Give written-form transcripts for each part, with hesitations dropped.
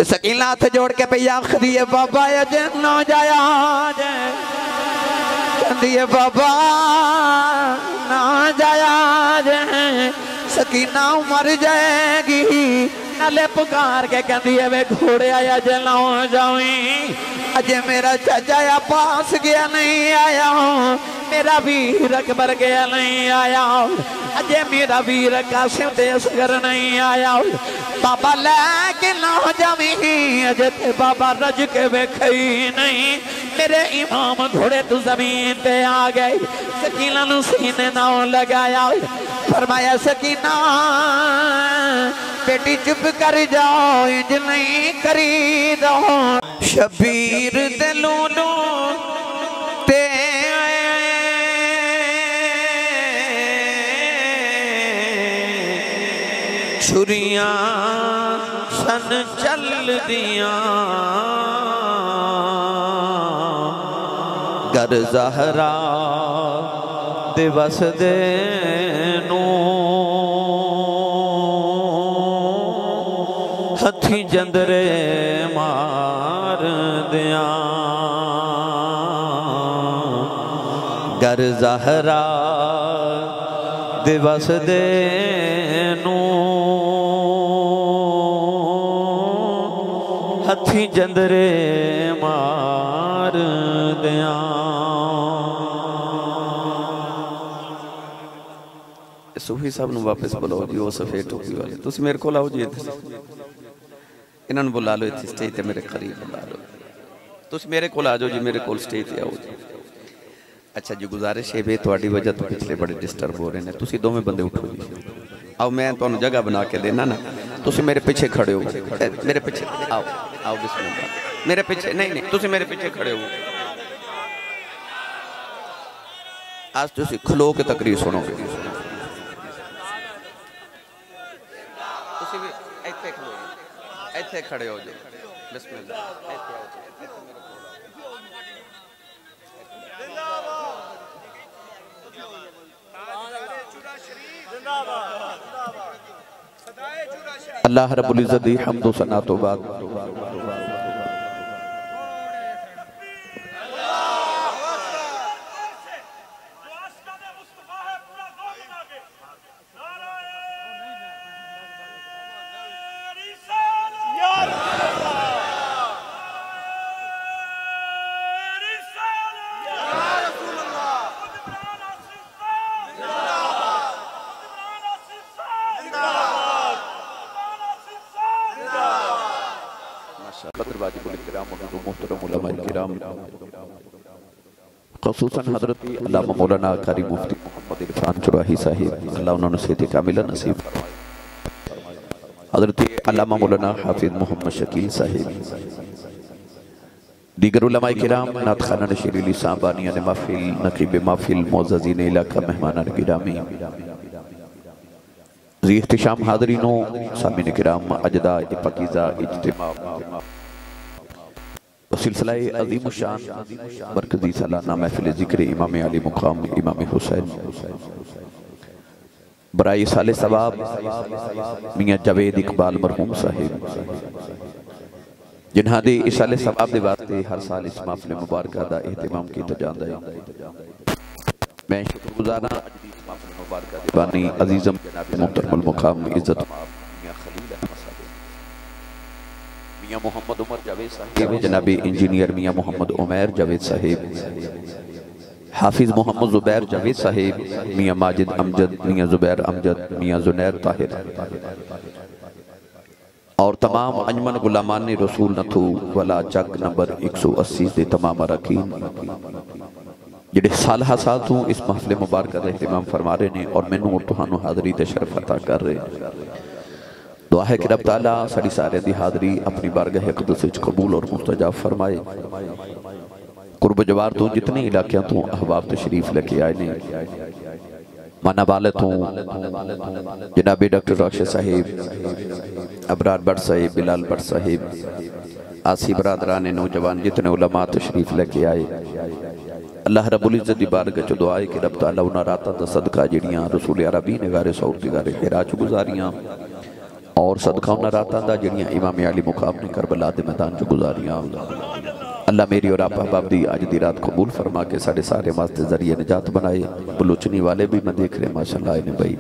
सकीना हाथ जोड़ के पे आखदी है बाबा अजे ना जाया कहती है बाबा ना जाया सकीना मर जाएगी नाले पुकार के कहती है वे घोड़े आया जलाओ जाऊं अजे मेरा चाचा पास गया नहीं आया मेरा वीर अकबर गया नहीं आया अजे मेरा वीर कासिम ते असगर नहीं आया बाबा लेके ना जावी अजे ते बाबा रज के वेखई नहीं मेरे इमाम घोड़े तू जमीन पे आ गए सकीना नु सीने ना लगाया फरमाया सकीना बेटी चुप कर जाओ इंज नहीं करी दो शबीर दे लूलू ते छुरियां सन चल दिया गर ज़हरा दिवस दे नू हथी जंदरे मार दिया गर ज़हरा दिवस दे नू हथी जंदरे मार दिया। सूफी साहब नूं वापस बुलाओ जी वो सफेद टोपी वाले तुसीं मेरे को आओ जी इन्होंने बुला लो इत्थे स्टेज ते मेरे करीब बुला लो तुसीं मेरे को आ जाओ जी मेरे को स्टेज ते आओ जी। अच्छा जी गुजारिश है वे तुहाडी वजह तो पिछले बड़े डिस्टर्ब हो रहे हैं तुसीं दोवें बंदे उठो जी आओ मैं तुहानूं जगह बना के देना ना तुसीं मेरे पीछे खड़े हो मेरे पीछे आओ आओ बिस्मिल्लाह मेरे पीछे नहीं नहीं तुसीं मेरे पीछे खड़े हो आज तुसीं खलो के तकरीर सुनोगे तुसीं भी इत्थे खलो इत्थे खड़े हो जाओ बिस्मिल्लाह इत्थे आओ इत्थे मेरे अल्लाह रब्बुल इज्जत दी हम्द व सना तो बाद ख़ुसूसन हज़रत अल्लामा मौलाना कारी मुफ्ती मोहम्मद इरफान चुराही साहिब अल्लाह उन्होंने सेहत कामिला नसीब हज़रत अल्लामा मौलाना हाफिज मोहम्मद शकील साहिब दीगर उलमाए किराम नात खाना नशीरी साहबानिया ने महफिल नकीब महफिल मोअज़्ज़ज़ीन इलाका मेहमानान गिरामी ज़ी इख्तिशाम हाज़रीनों सामीन किराम अजदा पकीज़ा इज्तिमा सिलसिला अज़ीम शान मरकज़ी सालाना महफिल ज़िक्र इमाम आली मुक़ाम इमाम हुसैन बराए साले सवाब मियाँ जावेद इकबाल मरहूम साहिब जिन्हां दे इस साले सवाब दे वास्ते हर साल इस महफिल मुबारक दा एहतमाम कीता जांदा है। मैं शुक्रगुज़ार हां अज दी इस महफिल मुबारक दे बानी अज़ीज़म जनाब मुहतरमुल मुक़ाम इज़्ज़त मियाँ मोहम्मद उमर जावेद साहिब जनाब इंजीनियर मियाँ मोहम्मद उमैर जावेद साहिब हाफिज मोहम्मद ज़ुबैर जावेद साहिब मियाँ माजिद अमजद मियाँ ज़ुबैर अमजद मियाँ ज़ुनैर ताहिर और तमाम अंजमन गुलामान रसूल नथू वाला चक नंबर 180 के तमाम अरकान जिहड़े साल साल तू इस महफिल मुबारक का एहतमाम फरमा रहे हैं और मैनू और तुहानू हाज़री ते शरफ अता कर रहे हैं। दुआ है कि रब ताला साड़ी सारे दी हाज़री अपनी बारगाह क़ुद्स विच कबूल और मुस्तजाब फरमाए। कुर्ब जवार तो जितने इलाकों तो अहबाब तशरीफ लेके आए ने माना वाले तो जनाब डॉक्टर राशिद साहिब अबरार भट्ट साहिब बिलाल भट्ट साहिब आसी बरादरान नौजवान जितने उलमा तशरीफ लेके आए अल्लाह रब्बुल इज़्ज़त दी बारगाह च दुआ है कि रब ताला उन्हां रातां दा सदका जिहड़ियां रसूल अरबी ने गारे सऊद दी गारे हिरा च गुजारियां और सदका उन्हां रातां दा जिहड़ियां इमाम अली मुकाम ने करबला दे मैदान च गुजारियां। अल्लाह मेरी और आप अहबाब दी अज दी रात कबूल फरमा के साढ़े सारे वास्ते जरिए निजात बनाए। बलूचनी वाले भी मैं देख रहे माशाअल्लाह ने भाई,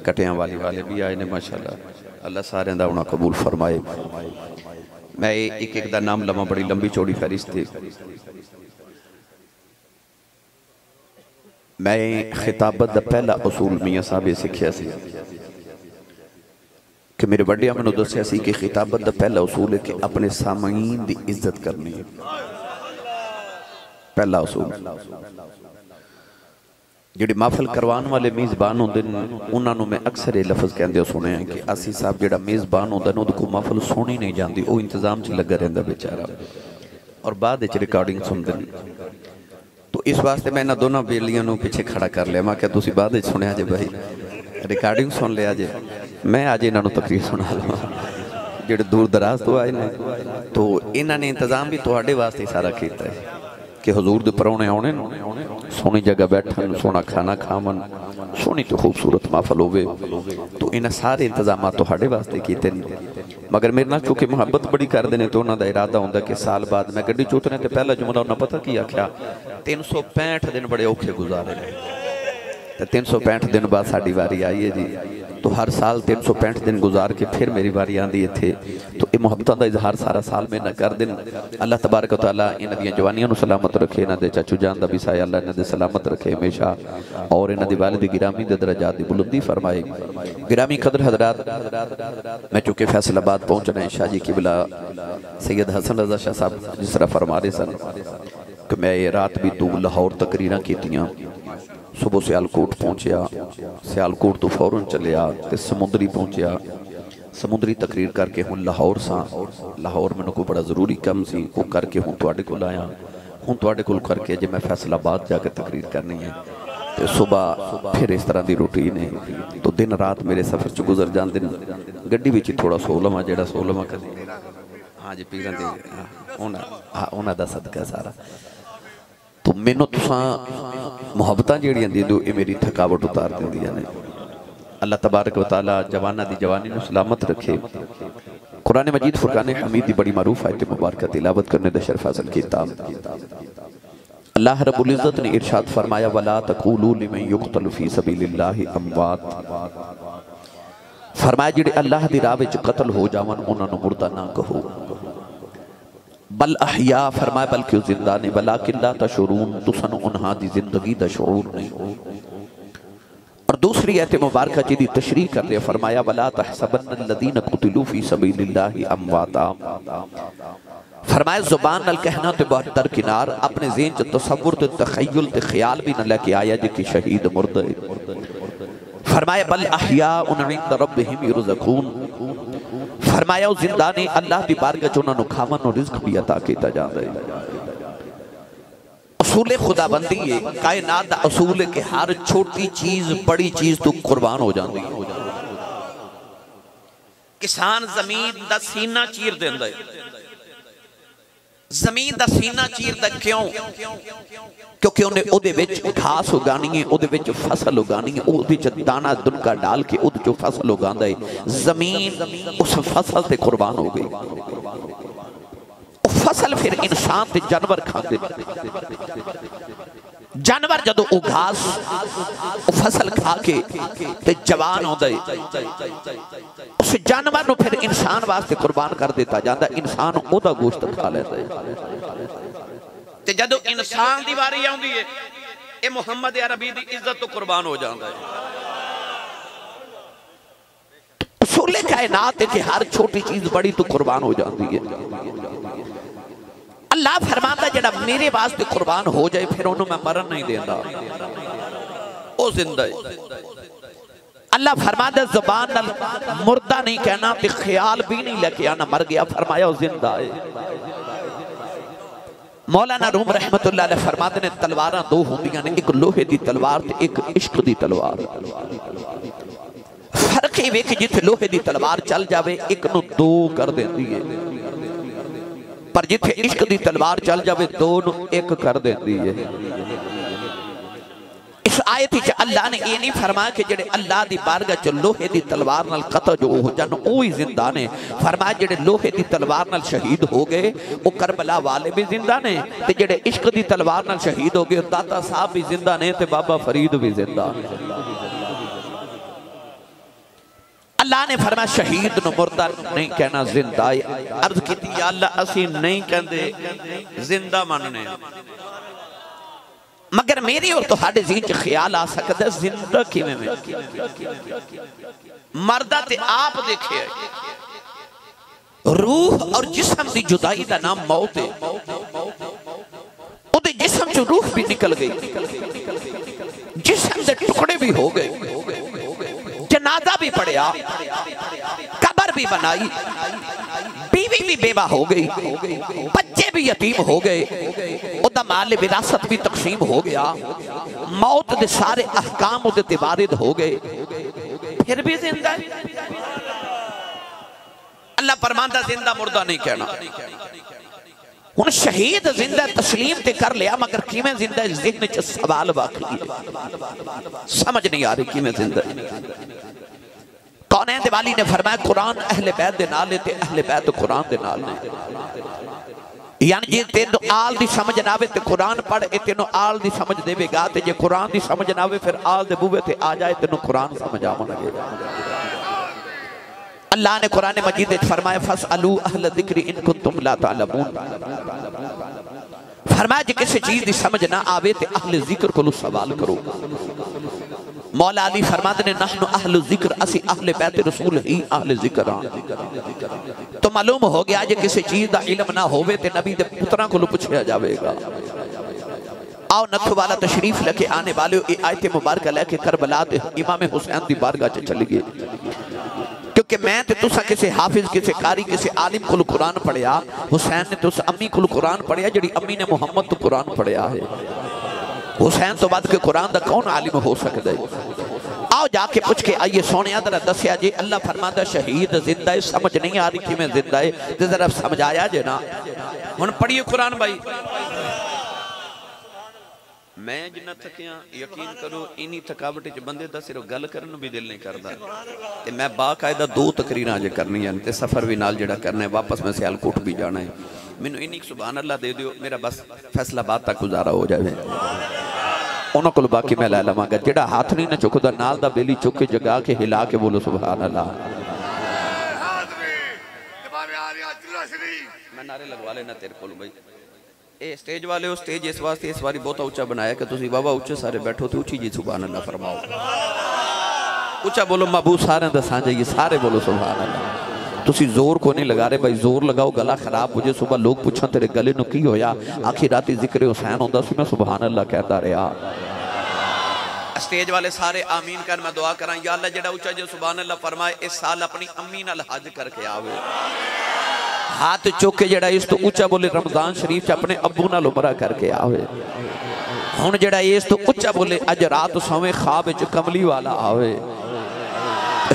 कटियां वाले भी आए ने माशाअल्लाह। अल्लाह सारे दा उन्हां कबूल फरमाए। मैं एक एक दा नाम लवा, बड़ी लंबी चौड़ी फहरिस्त है। मैं खिताबत दा पहला उसूल मियाँ साहब सीखिया सी कि मेरे बड़िया मैनू दसिया सी कि खिताबत दा पहला उसूल है कि अपने सामीन दी इज्जत करनी है। पहला उसूल जिहड़े महफिल करवाने वाले मेज़बान होंदे उन्होंने मैं अक्सर ये लफज कहते सुने कि आसी साहब जिहड़ा मेज़बान होंदा ना उहदे कोल महफिल सुनी नहीं जाती, वो इंतजाम च लगा रहिंदा बेचारा और बाद रिकॉर्डिंग सुनते हैं। तो इस वास्ते मैं इन्होंने दोनों बेलियों पिछे खड़ा कर लिया। मैं क्या तुसीं बाद सुनिया जे भाई, रिकॉर्डिंग सुन लिया जे, मैं अज इन्हों तकरीर सुना लवा जिहड़े दूर दराज तो आए ने। तो इन्होंने इंतजाम भी तुहाडे वास्ते सारा किया है कि हजूर दे परौने आने, सोहनी जगह बैठन, सोहना खाना खावन, सोहनी तो खूबसूरत महफल होवे। तो इन्हें सारे इंतजाम तुहाडे वास्ते किए। मगर मेरे नाल चूंकि मुहब्बत बड़ी करते हैं तो उन्होंने इरादा होंदा कि साल बाद मैं गड्डी चुतने तो पहला जुमला उन्हें पता की आख्या, 365 दिन बड़े औखे गुजारे तो 365 दिन बाद साड़ी वारी आई है जी। तो हर साल 365 दिन गुजार के फिर मेरी वारी आती इत्थे। तो ये मुहब्बत का इजहार सारा साल में न कर दें। अल्लाह तबारक व तआला इन्हां दी जवानियां नूं सलामत रखे, इन्हां दे चाचू जान दा भी साया अल्लाह इन्हां दे सलामत रखे हमेशा, और इन्हां दी वालिद गिरामी दे दरजात दी बुलंदी फरमाए। गिरामी कदर हजरात, मैं चूँकि फैसलाबाद पहुंचना है, शाह जी किबला सैयद हसन रजा शाह साहब जिस तरह फरमा रहे सन कि मैं ये रात भी 2 लाहौर तकरीरां कीतियां। सुबह सियालकोट पहुंचया, सियालकोट तो फौरन चलिया तो समुद्री पहुंचया, समुद्री तकरीर करके हूँ लाहौर सा। लाहौर मैंने कोई बड़ा जरूरी काम सी, वो करके हूँ तुहाडे कोल आया। हूँ तुहाडे कोल करके जे मैं फैसलाबाद जाके तकरीर करनी है तो सुबह फिर इस तरह की रूटीन है। तो दिन रात मेरे सफ़र च गुजर जाते हैं। गड्डी में थोड़ा सो लवां, जो सो लवां कभी। हाँ जी, पीरां दे उन्हां दा सदका सारा। तो मैनू तुसां मुहब्बतां जिहड़ियां दे दो, ये मेरी थकावट उतार दिंदियां ने। अल्लाह तबारक व तआला जवाना दी जवानी नूं सलामत रखे। कुरान मजीद फुरकान हमीद दी बड़ी मारूफ आयत मुबारक तिलावत करने दा शर्फ हासिल कीता। अल्लाह रब्बुल इज्जत ने इरशाद फरमाया, वला तक़ूलू लिमन युक़तलु फी सबीलिल्लाहि अमवात। फरमाया जिहड़े अल्लाह दी राह विच कत्ल हो जावन उन्हां नूं मुर्दा ना कहो, बल अहिया। फरमाया बल्कि जिंदा ने, वलाकिन ला तशऊरून, तुसन उन्हां दी जिंदगी दा शऊर नहीं। और दूसरी आयत मुबारक जिहदी तशरीह कर रहे फरमाया, वला तहसबन्नल्लज़ीना कुतिलू फी सबीलिल्लाहि अमवाता। फरमाया जुबान नाल कहना तो बहुत दरकिनार, अपने ज़हन च तसव्वुर ते तखय्युल ते ख्याल भी न लेके आया जे कि शहीद मुर्दा है। फरमाया बल अहियाउन इंद रब्बिहिम युरज़क़ून। फरमाया जिंदा ने, अल्लाह दी बारगाह च उन्हां नूं खावन और रिज़्क भी अता कीता जांदा है। असूल खुदाबंदी है, कायनात दा असूल है कि हर छोटी चीज बड़ी चीज तो कुर्बान हो जाती है। किसान जमीन दा सीना चीर देंदा है। जमीन दा सीना चीरदा क्यों? क्योंकि उन्हें उहदे विच घास उगानी है, उहदे विच फसल उगानी है, उहदे च दाना दुनका डाल के उहदे चो फसल उगांदा है। जमीन उस फसल ते कुर्बान हो गई। फसल फिर इंसान ते जानवर खाते। जानवर जदों वो घास फसल खा के ते जवान होता है, उस जानवर नूं फिर इंसान वास्ते कुर्बान कर दिता जाता। इंसान ओदा गोश्त खा लेता है। ते जदों इंसान दी वारी आउंदी है, ये मुहम्मद अरबी दी इज्जत तो कुर्बान हो जाता है। उसूल कायनात है कि हर छोटी चीज बड़ी तो कुर्बान हो जाती है। अल्लाह फरमाता जड़ा मेरे वास्ते कुर्बान हो जाए फिर उन्होंने मैं मरन नहीं देता, वो जिंदा है। अल्लाह फरमाता ज़ुबान नाल मुर्दा नहीं कहना ते ख्याल भी नहीं लेके आना मर गया, फरमाया वो जिंदा है। मौलाना रूम रहमतुल्लाह अलैह फरमाते ने तलवारां दो होंदियां ने, एक लोहे दी तलवार ते एक इश्क दी तलवार। फर्क ये कि जिथे लोहे दी तलवार चल जावे एक नूं दो कर देंदी है, पर जिथे इश्क दी तलवार चल जावे दो नूं एक कर देंदी है। इस आयत अल्लाह ने ये नहीं फरमाया कि जेडे अल्लाह की बारगाह च लोहे की तलवार नाल कतल जो हो जान वो ही जिंदा ने। फरमाया जेडे लोहे की तलवार नाल शहीद हो गए वो करबला वाले भी जिंदा ने, ते जेडे इश्क की तलवार नाल शहीद हो गए दाता साहब भी जिंदा ने, ते बाबा फरीद भी जिंदा ने। अल्लाह ने फरमाया शहीद नु मुर्दा नहीं कहना जिंदा। अर्ज की अल्लाह असी नहीं कहते जिंदा मानने, मगर मेरी और तुहाडे ज़हन च ख्याल आ सकता जिंदा किवें में मरदा ते आप देखे रूह और जिस्म की जुदाई का नाम मौत है। उहदे जिस्म चो रूह भी निकल गई, जिस्म के टुकड़े भी हो गए, जनाजा भी पढ़िया, कबर भी बनाई, बीवी भी बेवा हो गई, बच्चे भी यतीम हो गए, उदा माल विरासत भी तकसीम हो गया, मौत के सारे अहकाम उहदे ते वारिद हो गए, फिर भी जिंदा है। अल्लाह फरमांदा जिंदा मुर्दा नहीं कहना। हुन शहीद जिंदा तस्लीम ते कर लिया, मगर किवें जिंदा ज़हन च सवाल बाकी है, समझ नहीं आ रही किवें जिंदा। कौनैन दे वाली ने फरमाया कुरान अहले बैत दे नाल ते अहले बैत कुरान दे नाल ने। यानी जे तेनों आल दी समझ ना आवे ते कुरान पढ़, ए तेनों आल दी समझ देवेगा, ते जे कुरान दी समझ ना आवे फिर आल दे बूहे ते आ जाए तेनों कुरान समझ आवन लगेगा। अल्लाह ने कुरान मजीद में फरमाया फसअलू अहल ज़िक्र इन कुंतुम ला तअलमून। फरमाया जे किसी चीज की समझ ना आवे ते अहले ज़िक्र को सवाल करो। मौला अली फरमाते ने नहनु अहल ज़िक्र, असी अहले बैत रसूल ही अहले ज़िक्र हां। तो मालूम हो गया जे किसी चीज का इल्म ना होवे ते नबी दे पुत्रा को पूछया जावेगा। आओ नथु वाला तशरीफ लेके आने वाले ये आयत मुबारक लेके करबला ते इमाम हुसैन दी बारगाह च चली गए, क्योंकि मैं ते तुसा किसी हाफिज किसी कारी किसी आलिम को कुरान पढ़िया, हुसैन ने तुस अम्मी को कुरान पढ़िया, जिहड़ी अम्मी ने मुहम्मद तो कुरान पढ़िया है। हुसैन तो बाद के कुरान का कौन आलिम हो सकता है? आओ जाके पूछ के आइए सोने जरा दसिया जी। अल्लाह फरमाता शहीद जिंदा है, समझ नहीं आ रही कि मैं जिंदा है, तो जरा समझाया जे ना। हुन पढ़िए कुरान भाई। मैं जिन्ना थकिया यकीन करो इन्नी थकावट च बंदे दा सिर्फ गल करन भी दिल नहीं करता। ते मैं बाकायदा 2 तकरीरां अजे करनियां ते सफर भी नाल जेड़ा करना है, वापस मैं सियालकोट भी जाना है। मैनू इन्नी सुभान अल्लाह दे दियो, मेरा बस फैसलाबाद तक गुजारा हो जाए। उन्होंने को बाकी मैं लै लवांगा। जेड़ा हाथ नहीं ना चुकदा नाल दा बेली चुक के जगा के हिला के बोलो सुभान अल्लाह। मैं नारे लगवा लेना तेरे को भाई। ए स्टेज वाले हो, स्टेज इस वास्ते इस बारी बहुत ऊंचा बनाया कि तुसी बाबा ऊंचे सारे बैठो तो ऊंची जी सुभान अल्लाह फरमाओ। ऊंचा बोलो महबूब सारे दा साझा ये सारे बोलो सुभान अल्लाह। तुसी जोर को नहीं लगा रहे भाई, जोर लगाओ गला खराब हो जाए। सुबह लोग पूछन तेरे गले नु की होया, आखिर राती जिक्र हुसैन होंदा सी, मैं सुभान अल्लाह कहता रहा। स्टेज वाले सारे आमीन कर, मैं दुआ करा या अल्लाह जेड़ा ऊंचा जो सुभान अल्लाह फरमाए इस साल अपनी अम्मी नाल हज करके आवे। हाथ चुक के जेड़ा इस तो ऊंचा बोले रमजान शरीफ च अपने अब्बू नाल उमरा करके आवे। हुण जेड़ा इस तो ऊंचा बोले अज रात सोवे ख्वाब च कमली वाला आवे।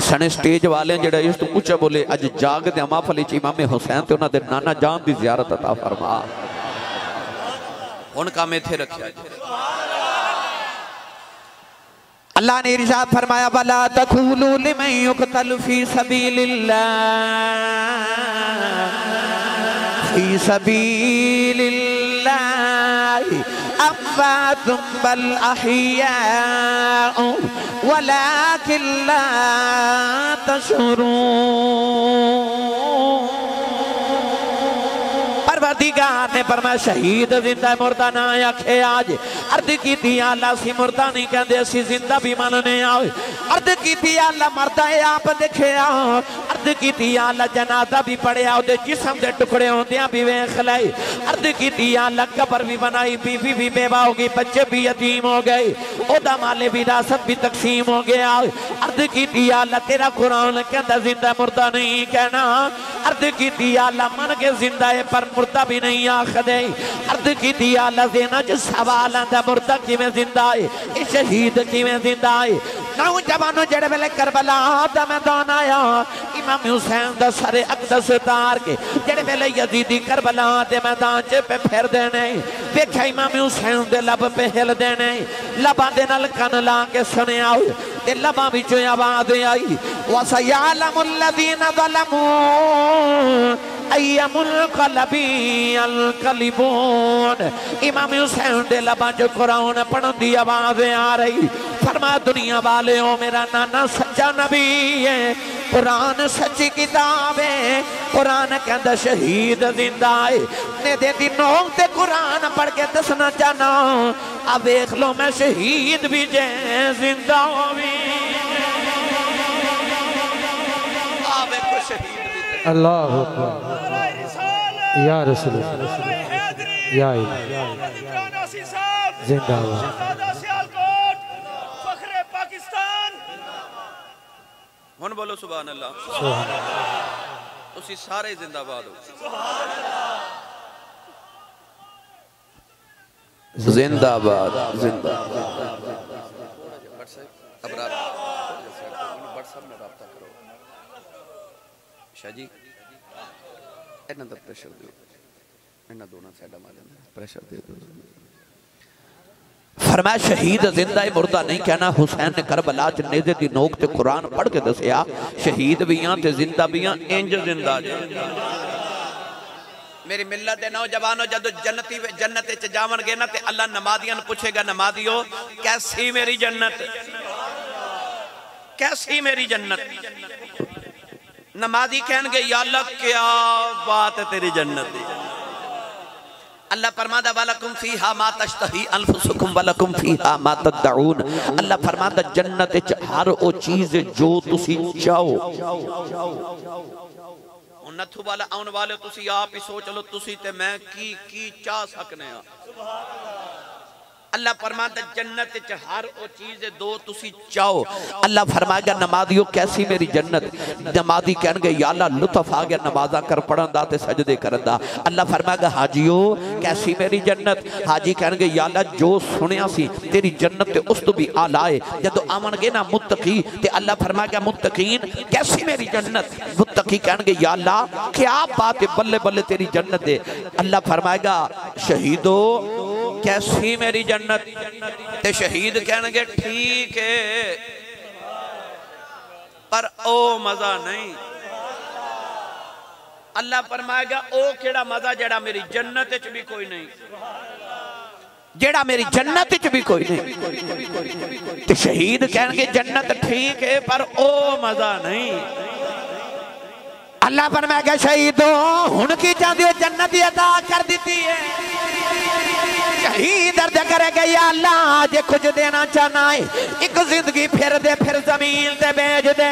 सने स्टेज वाले जेड़ा इस तो ऊंचा बोले अज जाग दे महफिल च इमाम हुसैन ते उन्हां दे नाना जान दी ज़ियारत अता फरमा। हुण काम इत्थे रखिया अल्लाह ने इरशाद फरमाया वला तक़ूलू लिमन युक़तलु फी सबीलिल्लाह फी सबीलिल्लाह अम्वातुम बल अहियाउ वलाकिन ला तशउरून। परवरदिगार ने फरमाया शहीद जिंदा मुर्दा ना आखे। आज अर्द की अल्लाह सी मुर्दा नहीं कहते, असी जिंदा भी मनने आओ। अर्द की अल्लाह मरदा है आप देखे आओ। अर्द की अल्लाह जनाजा भी पढ़िया, उहदे जिस्म दे टुकड़े होंदियां भी वेख लए। अर्द की अल्लाह कबर भी बनाई, बीवी भी बेवा हो गई, बच्चे भी यतीम हो गए, ओदा माले विरासत भी तकसीम हो गया। अर्द की अल्लाह तेरा कुरान कहता जिंदा मुर्दा नहीं कहना। अर्द की अल्लाह मन के जिंदा है पर मुर्दा भी नहीं आखदे। अर्द की अल्लाह देना जो सवाल आंदा मुर्दा किवें जिंदा है, ये शहीद किवें जिंदा है। नौजवानों जेड़े वेले करबला दा मैदान आया, इमाम हुसैन दा सरे अक़दस उतार के जेड़े वेले यजीदी करबला दे मैदान च पे फिर देने वेख्या इमाम हुसैन दे लब पे हिल देने लबा दे नाल कन ला के सुनिया ते लबा विचों आवाज आई वसयअलमुल लज़ीना ज़लमू अय्यमुल क़लबी अल क़लिबून। इमाम हुसैन दे लबा जो कुरान पढ़न दी आवाज आ रही। फरमा दुनिया वाले हो मेरा नाना सच्चा नबी है, कुरान सच्ची किताब है। कुरान कहता शहीद जिंदा है। ने दे दिनों ते कुरान पढ़ के दसना चाहना अब देख लो मैं शहीद भी जे जिंदा भी। अल्लाह या रसूल या जिंदाबाद फखरे पाकिस्तान। हुन बोलो सुभान अल्लाह। तुसी सारे जिंदाबाद हो। जिंदाबाद जिंदाबाद। व्हाट्सएप में राब्ता करो शाह जी, इन्हां दा प्रेशर दो, इन्हां दोनों साइडा मार प्रेशर दे दो। फरमाया शहीद जिंदा है मुर्दा नहीं कहना। हुसैन ने करबला च नेज़े दी नोक ते कुरान पढ़ के दसिया शहीद भी हां ते जिंदा भी हां, इंज जिंदा जे। मेरी मिल्लत दे नौजवानों जदों जन्नत च जावणगे ना ते अल्लाह नमाजियां नूं पुछेगा नमाजियो कैसी मेरी जन्नत, कैसी मेरी जन्नत। नमाजी कहणगे या अल्लाह क्या बात है तेरी जन्नत दी। अल्लाह फरमादा वलकुम फीहा मा तश्तही अनफुसुकुम वलकुम फीहा मा तदउन। अल्लाह फरमादा जन्नत विच हर ओ चीज जो तुसी चाहो। नथू वाला आउन वाले तुसी आप ही सोच लो तुसी ते मैं की चाह सकने आ। अल्लाह फरमाता जन्नत च हर ओ चीज दो तुसी चाहो। अल्लाह फरमाएगा नमाजियो कैसी मेरी जन्नत। नमाजी कहणगे या अल्लाह लुत्फ आ गया नमाजा कर पढ़न दा ते सजदे करन दा। अल्लाह फरमाएगा हाजियो कैसी मेरी जन्नत। हाजी कहणगे या अल्लाह जो सुनिया सी तेरी जन्नत ते उस तो भी आला है। जदों आवणगे ना मुत्तकी ते अल्लाह फरमाएगा मुत्तकीन कैसी मेरी जन्नत। मुत्तकी कहणगे या अल्लाह क्या बात है बल्ले बल्ले तेरी जन्नत है। अल्लाह फरमाएगा शहीदो कैसी मेरी जन्नत। ते शहीद कहणगे ठीक है पर ओ मजा नहीं। अल्लाह फरमाएगा ओ केड़ा मजा जेड़ा मेरी जन्नत च भी कोई नहीं, जेड़ा मेरी जन्नत च भी कोई नहीं। ते शहीद कहणगे जन्नत ठीक है पर ओ मजा नहीं। अल्लाह फरमाएगा शहीदो हुण की चाहते हो जन्नत अदा कर दी है। शहीद अर्ज करेगा या अल्लाह जे कुछ देना चाहना है एक जिंदगी फिर दे फिर जमीन ते बेच दे।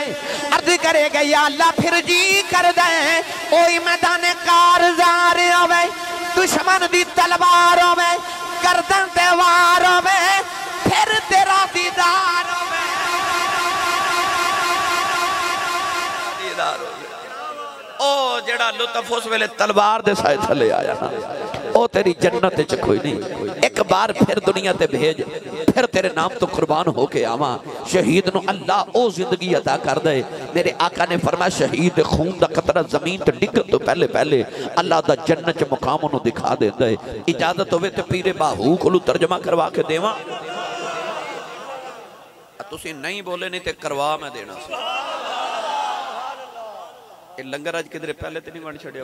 अर्ज करेगा या अल्लाह फिर जी कर दे ओई मैदान कारज़ार होवे दुश्मन दी तलवार होवे गर्दन ते वार होवे फिर तेरा दीदार होवे। ओ जेड़ा लुत्फ उस वेले तलवार दे साए थले आया ना ओ तेरी जन्नत च कोई नहीं। एक बार फिर दुनिया ते भेज फिर तेरे नाम तो कुर्बान होके आवा। शहीद नु अल्लाह ओ जिंदगी अता कर दे। मेरे आका ने फरमाया शहीद खून दा कतरा जमीन ते डिगन तो पहले पहले अल्लाह दा जन्नत च मुकाम उन्होंने दिखा देंदा है। इजाजत होवे ते पीरे बाहू कोलू तर्जमा करवा के देवा। तुसी नहीं बोले नहीं ते करवा मैं देना। लंगर अज किधरे पहले तो नहीं बन छड़िया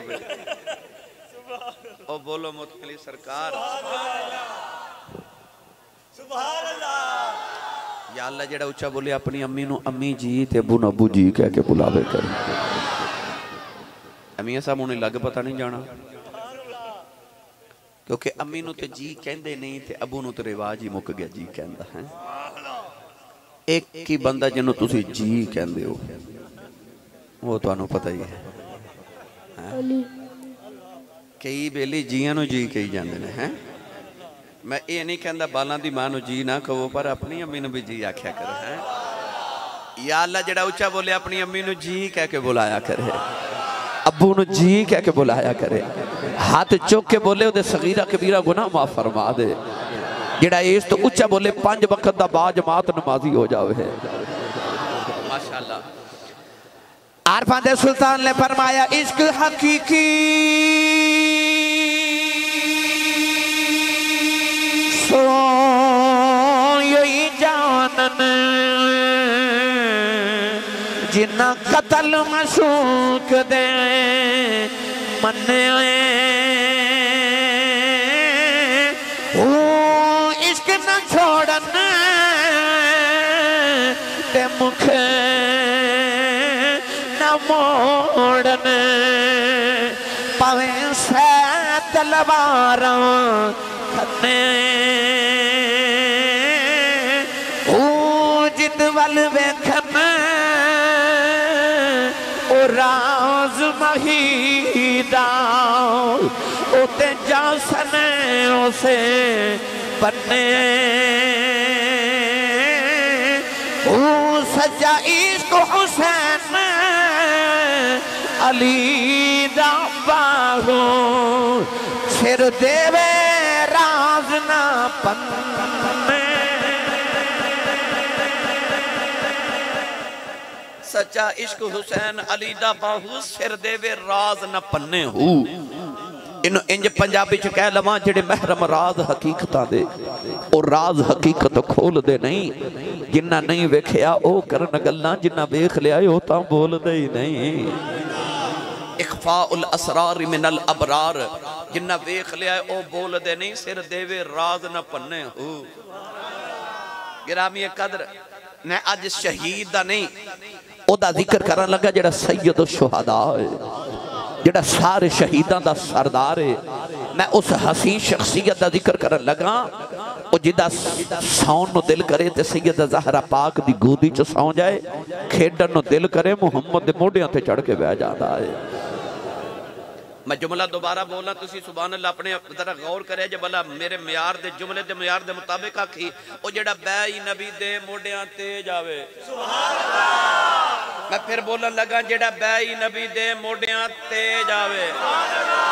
ओ बोलो मुतकली सरकार या अल्लाह जेड़ा उच्चा बोले अपनी अम्मी नु अम्मी जी ते अबू नु अबू जी कह के बुलावे कर। अम्मी साहब उन्हें लग पता नहीं जाना क्योंकि अम्मी नु ते जी कहंदे नहीं ते अबू नु तो रिवाज ही मुक गया जी कहंदा है। एक ही बंदा जिन्हों तुसी जी कहंदे हो वो तो पता ही है। कई बेली जियां नूं जी कही जाते हैं। मैं ये नहीं कहता बालां दी मां नूं जी ना कहो पर अपनी अम्मी नूं भी जी आख्या करो है। या अल्लाह जेड़ा उच्चा बोले अपनी अम्मी नूं जी कह के बुलाया करे अब्बू नूं जी कह के बुलाया करे। हाथ चुक के बोले उहदे सगीरा कबीरा गुनाह माफ फरमा दे। जेड़ा इस तो उच्चा बोले 5 वक्त दा बाजमात नमाजी हो जावे। माशाअल्लाह आरफां दे सुल्तान ने फरमाया इश्क हकीकी सो यही जानन जिन्ना कतल मशूक दे मन्ने इश्क न छोड़न ते मुखे न मोड़न पवे सै तलवारां खन्ने जिद वल वेखन ओ राज महीदा उते जासन उसे बन्ने सच्चा इश्क हुसैन अली दा बाहो सिर देवे राज ना पन्ने सच्चा इश्क हुसैन अली दा बाहू सिर देवे राज न पन्ने हो इन्हों इंज पंजाबी च कह लवां जेड़े महरम राज हकीकतां दे और राज हकीकत खोल दे नहीं जिन्ना नहीं वेखिया ओ करन गल्लां जिन्ना वेख लिया ओ तां बोलदे ही नहीं इखफाउल असरार मिनल अबरार जिन्ना वेख लिया ओ बोलदे नहीं सिर देवे राज न पन्ने हो गिरामी कदर मैं अज शहीद दा नहीं ओदा जिक्र करन लगा जेड़ा सैयद शुहदा है जेड़ा सारे शहीदां दा सरदार है मैं उस हसीन शख्सियत का जिक्र करन लगा जिदा सौन नु दिल करे ते सैयद ज़हरा पाक दी गोदी च सौ जाए खेडन नु दिल करे मुहम्मद दे मोढियां ते चढ़ के बह जाता है मैं जुमला दोबारा बोलना तुसी सुभान अल्लाह अपने जरा गौर करे जे भला मेरे म्यार दे जुमले दे म्यार दे मुताबिक आखी ओ जेड़ा बैई नबी दे मोढियां ते जावे सुभान अल्लाह मैं फिर बोलन लगा जेड़ा बैई नबी दे मोढियां ते जावे सुभान अल्लाह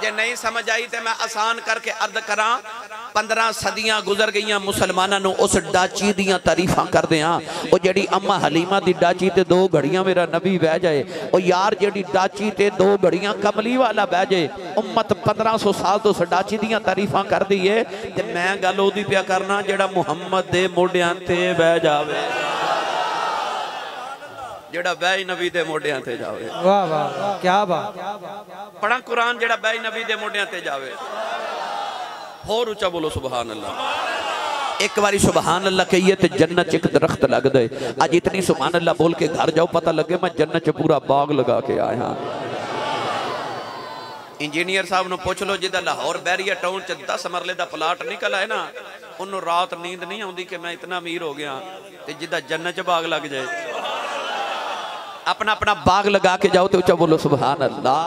जे नहीं समझ आई ते मैं आसान करके अर्ज करा 15 सदियां गुजर गई मुसलमानों नु उस डाची दियां तारीफां करदे हां ओ जेड़ी अम्मा हलीमा दी डाची ते 2 घड़ियां मेरा नबी बह जाए ओ यार जेड़ी डाची ते 2 घड़ियां कमली वाला बह जाए उम्मत 1500 साल तो उस डाची दियां तारीफां करदी है ते मैं गल ओदी पिया करना जेड़ा मुहम्मद दे मोढियां ते बह जावे जेड़ा बैई नबी दे मोढियां ते जावे वाह वाह क्या बात पढ़ा कुरान जेड़ा बैई नबी दे मोढियां ते जावे और ऊंचा बोलो सुभान अल्लाह एक बारी सुभान अल्लाह कहिए तो जन्नत एक दरख्त लग दे आज इतनी सुभान अल्लाह बोल के घर जाओ पता लगे मैं जन्नत च पूरा बाग लगा के आया इंजीनियर साहब नु पूछ लो जिदा लाहौर बैरिया टाउन च 10 मरले दा प्लाट निकल आए ना उन्होंने रात नींद नहीं आती कि मैं इतना अमीर हो गया ते जिदा जन्नत च बाग लग जाए अपना अपना बाग लगा के जाओ तो ऊंचा बोलो सुभान अल्लाह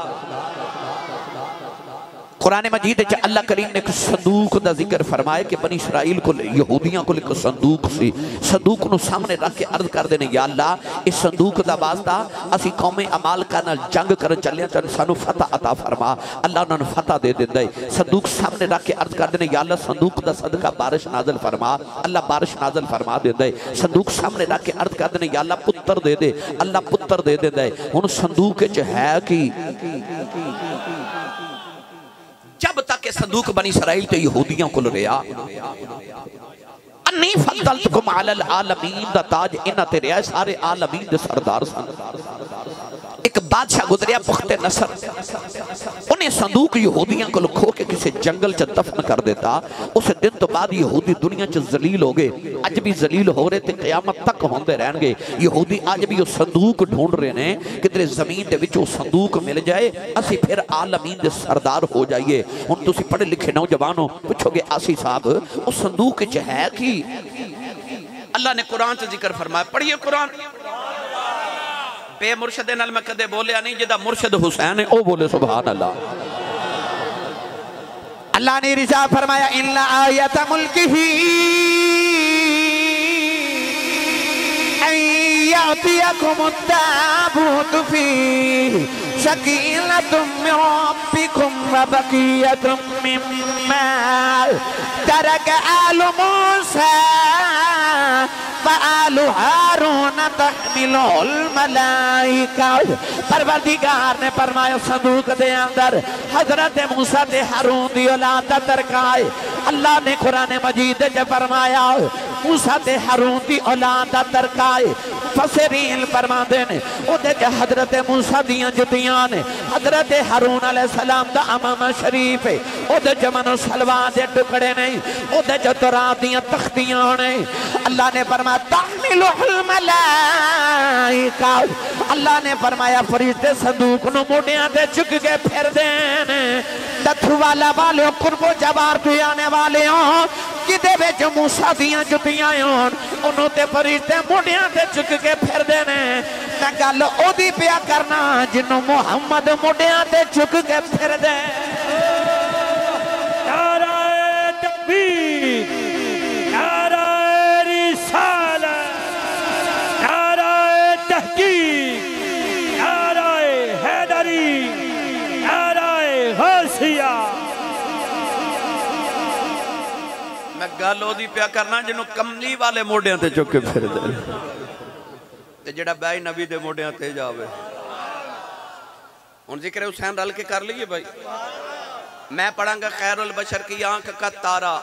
कुरान मजीद च अल्लाह करीम ने एक संदूक का जिक्र फरमाया कि बनी इसराइल को यहूदियों को एक संदूक सी संदूक नु सामने रख के अर्ज करते हैं या अल्लाह इस संदूक का वास्ता असी कौमे अमालका नाल जंग कर चलिया चल सानू फतह अता फरमा अल्लाह उन्होंने फतह दे दिंदा है संदूक सामने रख के अर्ज करते हैं या अल्लाह संदूक का सदका बारिश नाजल फरमा अल्लाह बारिश नाजल फरमा दिंदा है संदूक सामने रख के अर्ज करते हैं या अल्लाह पुत्र दे दे अल्लाह पुत्र दे दिंदा है हुण संदूक च है कि जब तक संदूक बनी इसराइल तो यहूदियों को रहा अन्नी फज़्ज़लतुकुम अलल आलमीन दा ताज इन्हां ते रहा सारे आलमीन दे सरदार सन एक बादशाह गुजरिया पुख्ते नसर उन्हें संदूक यहूदियों को खो के किसी जंगल च दफन कर देता उस दिन तो बाद यहूदी दुनिया च जलील हो गए अज भी जलील हो रहे थे क़यामत तक होंदे रहणगे यहूदी अज भी वो संदूक ढूंढ रहे ने किधरे जमीन दे विच वो संदूक मिल जाए असी फिर आलमीन दे सरदार हो जाइए हुण तुसी पढ़े लिखे नौजवानों पूछोगे आसी साहब उस संदूक च है कि अल्लाह ने कुरान च जिक्र फरमाया पढ़िए कुरान बेमुर्शदे नाल मैं कदे बोलिया नहीं जिदा मुर्शद हुसैन है ओ बोले सुभान अल्लाह अल्लाह ने रिजा फरमाया इन्ना आयत मुल्किही अय्यातियकुम ताबूत फी सकीनतुम मिन रब्बिकुम व बकियतुम मिम्मा तरक आलु मूसा वआलु हारून तहमिलुल मलाइका। परवरदिगार ने फरमाया संदूक दे अंदर हजरत मूसा ते हारून दी औलाद दा तरका है। अल्लाह ने कुरान मजीद च फरमाया मूसा ते हारून दी औलाद दा तरका है। फसरीन फरमाते ने ओदे च हजरत मूसा दियां जुतियां ने, हजरत हारून अलैहिस्सलाम दा अमामा शरीफ है, ओदे च मनो सलवा दे टुकड़े नहीं, ओदे च तौरात दियां तख्तियां ने। अल्लाह ने फरमाया तहमिलुल मलाइका। अल्लाह ने फरमाया फरिश्ते संदूक नु मोढियां ते चुक के फिरदे ने। दथू वाला वाले कुर्बो जवार तो आने वाले हो किदे विच मूसा दियां जुतियां होन उन्हों ते फरिश्ते मोढियां ते चुक के फिरदे ने। मैं गल ओदी पिया करना जिन्हों मुहम्मद मोढियां ते चुक के फिरदे। नाराए तकबीर, नाराए रिसालत, नाराए तहकीक, नाराए हैदरी, नाराए गौसिया। मैं गल ओदी पिया करना जिन्हों कमली वाले मोढियां ते चुक के फिरदे ते जेड़ा बाई नबी दे मोढियां ते जावे। हुण जिक्र हुसैन रल के कर लीए भाई। मैं पढ़ांगा खैरुल बशर की आंख का तारा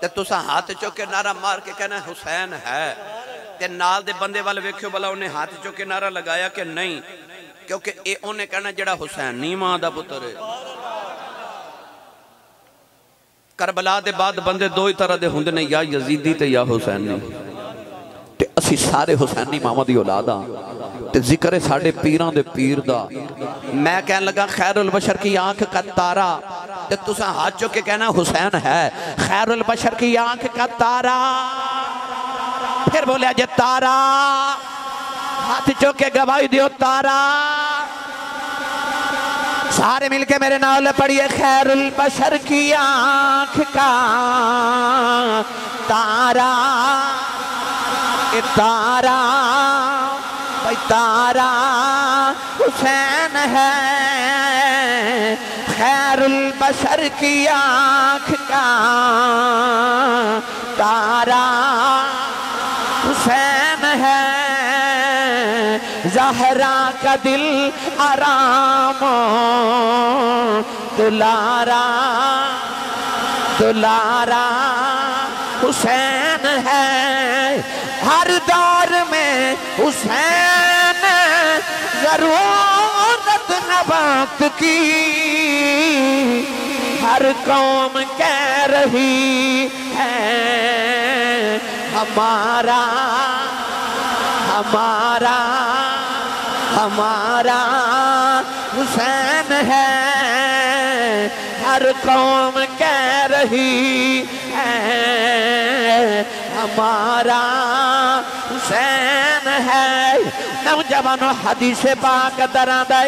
ते तुसा हाथ चुक के नारा मार के कहना हुसैन है ते नाल दे बंदे वाल वेखियो भला उन्हें हाथ चुक के नारा लगाया कि नहीं, क्योंकि ये उन्हें कहना जेड़ा हुसैन नी मां दा पुत्र है। करबला दे बाद बंदे दो ही तरह दे हुंदे ने, या यजीदी ते या हुसैनी। ते असी सारे हुसैनी मामा दी औलाद हां ते जिक्र है साडे पीरां दे पीर दा। मैं कहन लगा खैरुल बशर की आंख का तारा ते तुसा हाथ चुक के कहना हुसैन है। खैरुल बशर की आंख का तारा, फिर बोलिया जे तारा, हाथ चुक के गवाही दियो तारा। सारे मिलके मेरे नाल पढ़िए खैरुल बशर की आंख का तारा। ए तारा भाई तारा हुसैन है। खैरुल बशर की आंख का तारा हुसैन है। ज़हरा का दिल आराम दुलारा दुलारा हुसैन है। हर दौर में हुसैन जरूरत न वक्त की, हर कौम कह रही है हमारा हमारा हमारा हुसैन है। हर कौम कह रही है हमारा हुसैन है। नौजवानों हदीस पाक दरांदा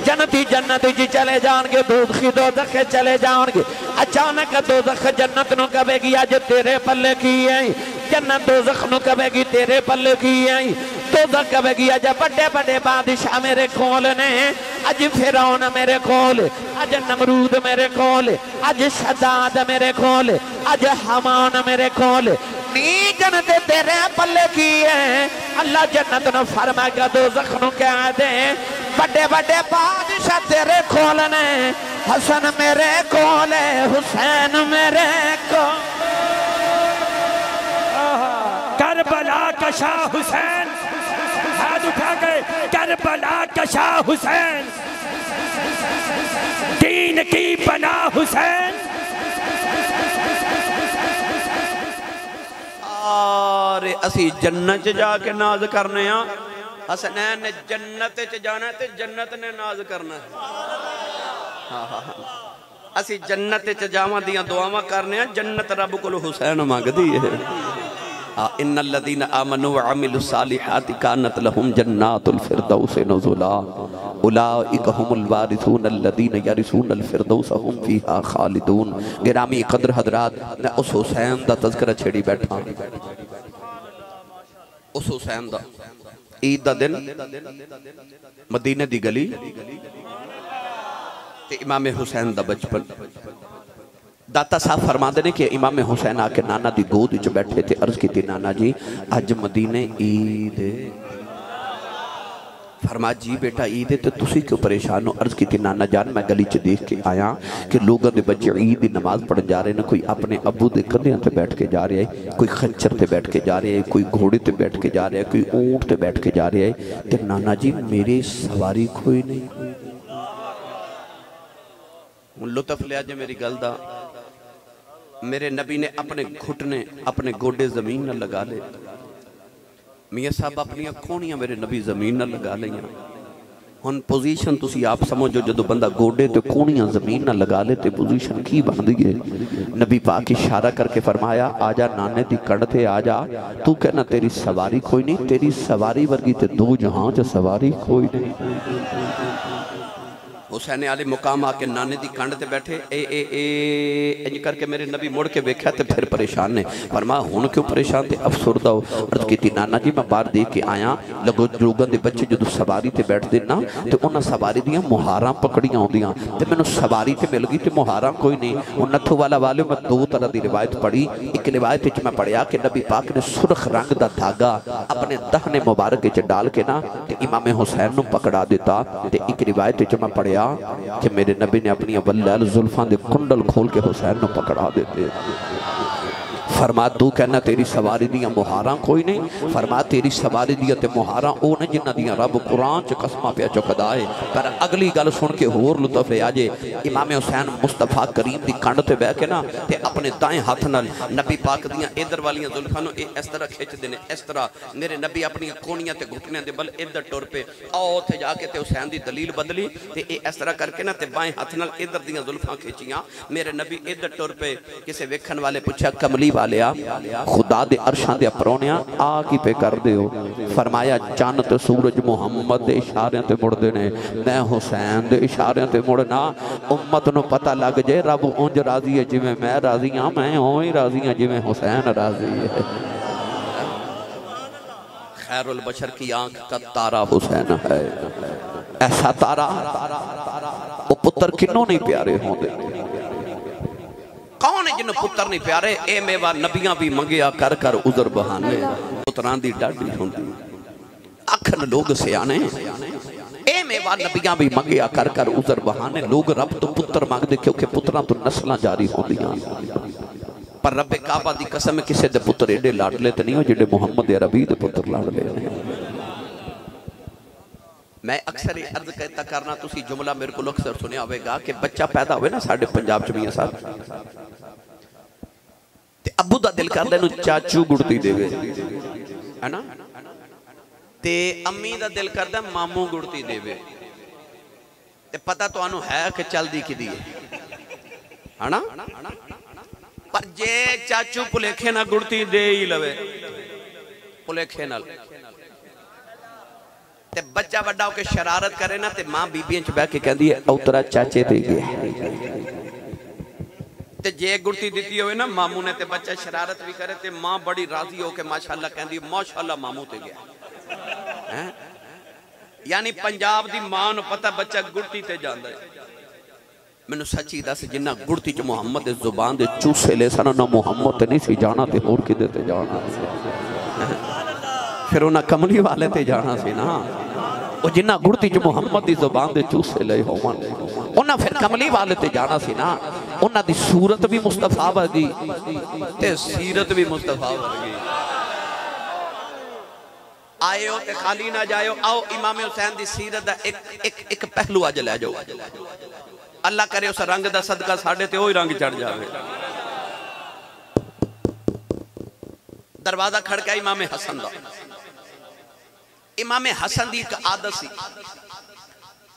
जन्नती जन्नत जी चले जाएंगे, दोज़ख दोज़ख चले जाएंगे। अचानक दोज़ख जन्नत नु कहेगी अज तेरे पल्ले की है, जन्नत दोज़ख नु कहेगी तेरे पल्ले की है। दोज़ख कहेगी अज बड़े बड़े बादशाह मेरे कोल ने, अज फिरौन मेरे कोल, अज नमरूद मेरे कोल, अज शद्दाद मेरे कोल, अज हमान मेरे कोल। नी जन्नत तेरे पल्ले की है। अल्लाह जन्नत नु फरमाएगा दोज़ख नु कह दे बड़े बड़े बादशाह तेरे कोल ने, हसन मेरे कोल है, हुसैन मेरे को। करबला का शाह हुसैन, हाथ उठा के करबला का शाह हुसैन, दीन की बना हुसैन। सारे असी जन्नत च जाके नाज करने आ। हसनैन ने जन्नत च जाना ते जन्नत ने नाज करना है। असी जन्नत च जावां दियां दुआवां करने आ, जन्नत रब कोल हुसैन मंगदी है। इन्नल्लज़ीना आमनू व अमिलुस सालिहाति कानत लहुम जन्नातुल फिरदौस नुज़ुला उलाइका हुमुल वारिसून अल्लज़ीना यरिसूनल फिरदौस हुम फीहा खालिदून। गिरामी कदर हजरात, मैं उस हुसैन दा तज़किरा छेड़ी बैठा। उस हुसैन दा ईद दा दिन मदीने दी गली ते इमाम हुसैन दा बचपन। दाता साहब फरमाते ने कि इमाम हुसैन आके नाना दी गोद विच बैठे थे, अर्ज की नाना जी अज मदीने ईद। फरमा जी बेटा ईद है तो तुसी क्यों परेशान हो? अर्ज की नाना जान मैं गली च देख के आया कि लोगों के बच्चे ईद की नमाज पढ़न जा रहे हैं, कोई अपने अबू के कंधे पर बैठ के जा रहा है, कोई खच्चर से बैठ के जा रहा है, कोई घोड़े पर बैठ के जा रहा है, कोई ऊंट से बैठ के जा रहा है। तो नाना जी मेरी सवारी कोई नहीं। हूँ लुत्फ लिया जे मेरी गल दा। मेरे नबी ने अपने घुटने अपने गोडे जमीन न लगा ले। मियाँ साहब अपन खोनियां मेरे नबी जमीन न लगा लिया। हुण पोजीशन तुसी आप समझो, जो बंदा गोडे ते कोहनियां जमीन न लगा ले तो पोजीशन की बनती है। नबी पाक इशारा करके फरमाया आजा नाने दी कड़ ते आजा। तू कहना तेरी सवारी कोई नहीं, तेरी सवारी वर्गी ते दो जहां च सवारी कोई नहीं। हुसैन आले मुकाम आके नाने दी कंड ते बैठे इंज करके मेरे नबी मुड़ के वेख्या तो फिर परेशान ने। फरमा हुण क्यों परेशान थे? अफसुरदा हो। अर्ज की नाना जी मैं बाहर देख के आया लगो लोगों के बच्चे जो सवारी ते बैठते ना तो उन्होंने सवारी दियाँ मुहारां पकड़ियां आउंदियां ते मैनूं सवारी ते मिल गई तो मुहारां कोई नहीं। उन नथू वाला वाले मैं दो तरह की रिवायत पढ़ी। एक रिवायत मैं पढ़िया कि नबी पाक ने सुरख रंग का धागा अपने दहने मुबारक च डाल के ना ते इमाम हुसैन नूं पकड़ा दिता। ते एक रिवायत मैं पढ़िया कि मेरे नबी ने अपनी वल्लैल जुल्फां दे कुंडल खोल के हुसैन को पकड़ा देते। फरमा तू कहना तेरी सवारी दियाँ मुहारां कोई नहीं। फरमा तेरी सवारी दियाँ ते मुहारां ओ ने जिन्हां दियां रब कुरान च कसमां पिया चुकदा है। पर अगली गल सुन के होर लुत्फ आ जे। इमाम हुसैन मुस्तफा करीम दी कंड ते बह के ना ते अपने दाएं हाथ नाल नबी पाक दियां इधर वालियां जुल्फां नूं इस तरह खिंचदे ने। इस तरह मेरे नबी अपनी कोहनियां ते घुटनियां दे बल इधर टुर पे। आओ उत्थे जाके ते हुसैन दी दलील बदली ते इस तरह करके ना ते बाएं हाथ नाल इधर दियां जुल्फां खिंचियां। मेरे नबी इधर टुर पे। किसी वेखण वाले पूछा कमली वालिया खुदा दे अरशां दे परौणिया आ की पे कर दे हो? फरमाया चन्न ते सूरज मुहम्मद दे इशारियां ते मुड़दे ने, मैं हुसैन दे इशारियां ते मुड़ना। उम्मत नूं पता लग जाए रब उंज राजी है जिवें मैं राजी हाँ, मैं उवें राजी हाँ जिवें हुसैन राजी है। खैरुल बशर की आंख का तारा हुसैन है। ऐसा तारा वो पुत्र किन्नों नहीं प्यारे होंदे। कौन है जिन्हों पुत्र नहीं प्यारे? ए मेवा नबियां भी मंगिया कर कर उजर बहाने। पुत्रां दी डाडी हुंदी आखन लोग सियाने। ए मेवा नबियां भी मंगिया कर कर उजर बहाने। लोग रब तो पुत्र मंगदे क्योंकि पुत्रां तो नस्लां जारी होंदियां। पर रब्बे काबा दी कसम किसी दे पुत्र एडे लाडले तो नहीं हो जिहड़े मुहम्मद अरबी दे पुत्र लाडले ने। मैं अक्सर ये अर्ज कहता करना, तुसी जुमला मेरे को अक्सर सुनिया होगा कि बच्चा पैदा होवे ना साडे पंजाब च मियां साहब ते अब्बू दा दिल करदा इनू चाचू गुड़ती देवे है ना, ते अम्मी दा दिल करदा मामू गुड़ती देवे। ते पता तुहानू है कि चलदी किदी है ना। पर जे चाचू भुलेखे ना गुड़ती दे ही लवे भुलेखे नाल ते बच्चा वड्डा होके शरारत करे ना ते मां बीबियां च बह के कहती है औतरा चाचे ते गया। ते जे गुड़ती दी होवे ना मामू ने ते बच्चा शरारत भी करे ते मां बड़ी राजी होके माशाअल्लाह कहती माशाअल्लाह मामू ते गया है। यानी पंजाब दी मां नूं पता बच्चा गुड़ती ते जांदा है। मैनू सच्ची दस जिन्ना गुड़ती च मुहम्मद दे जुबान दे चूसे ले सन ना मुहम्मद ते नहीं सी जाना ते होर किदे ते जाना। फिर उन्हें कमली वाले ते जाना सी ना। वो जिन्ना गुड़ती च मुहम्मद दी जुबान दे चूसे ले होवन उन्हें फिर कमली वाले ते जाना सी ना। उन्हां दी सूरत भी मुस्तफा वर्गी ते सीरत भी मुस्तफा वर्गी। आयो ते खाली ना जायो। आओ इमाम हुसैन दी सीरत दा एक पहलू अज लै जाओ। अल्लाह करे उस रंग दा सदका साडे ते ओही रंग चढ़ जावे। दरवाजा खड़का इमाम हसन दा। इमाम हसन दी एक आदत सी,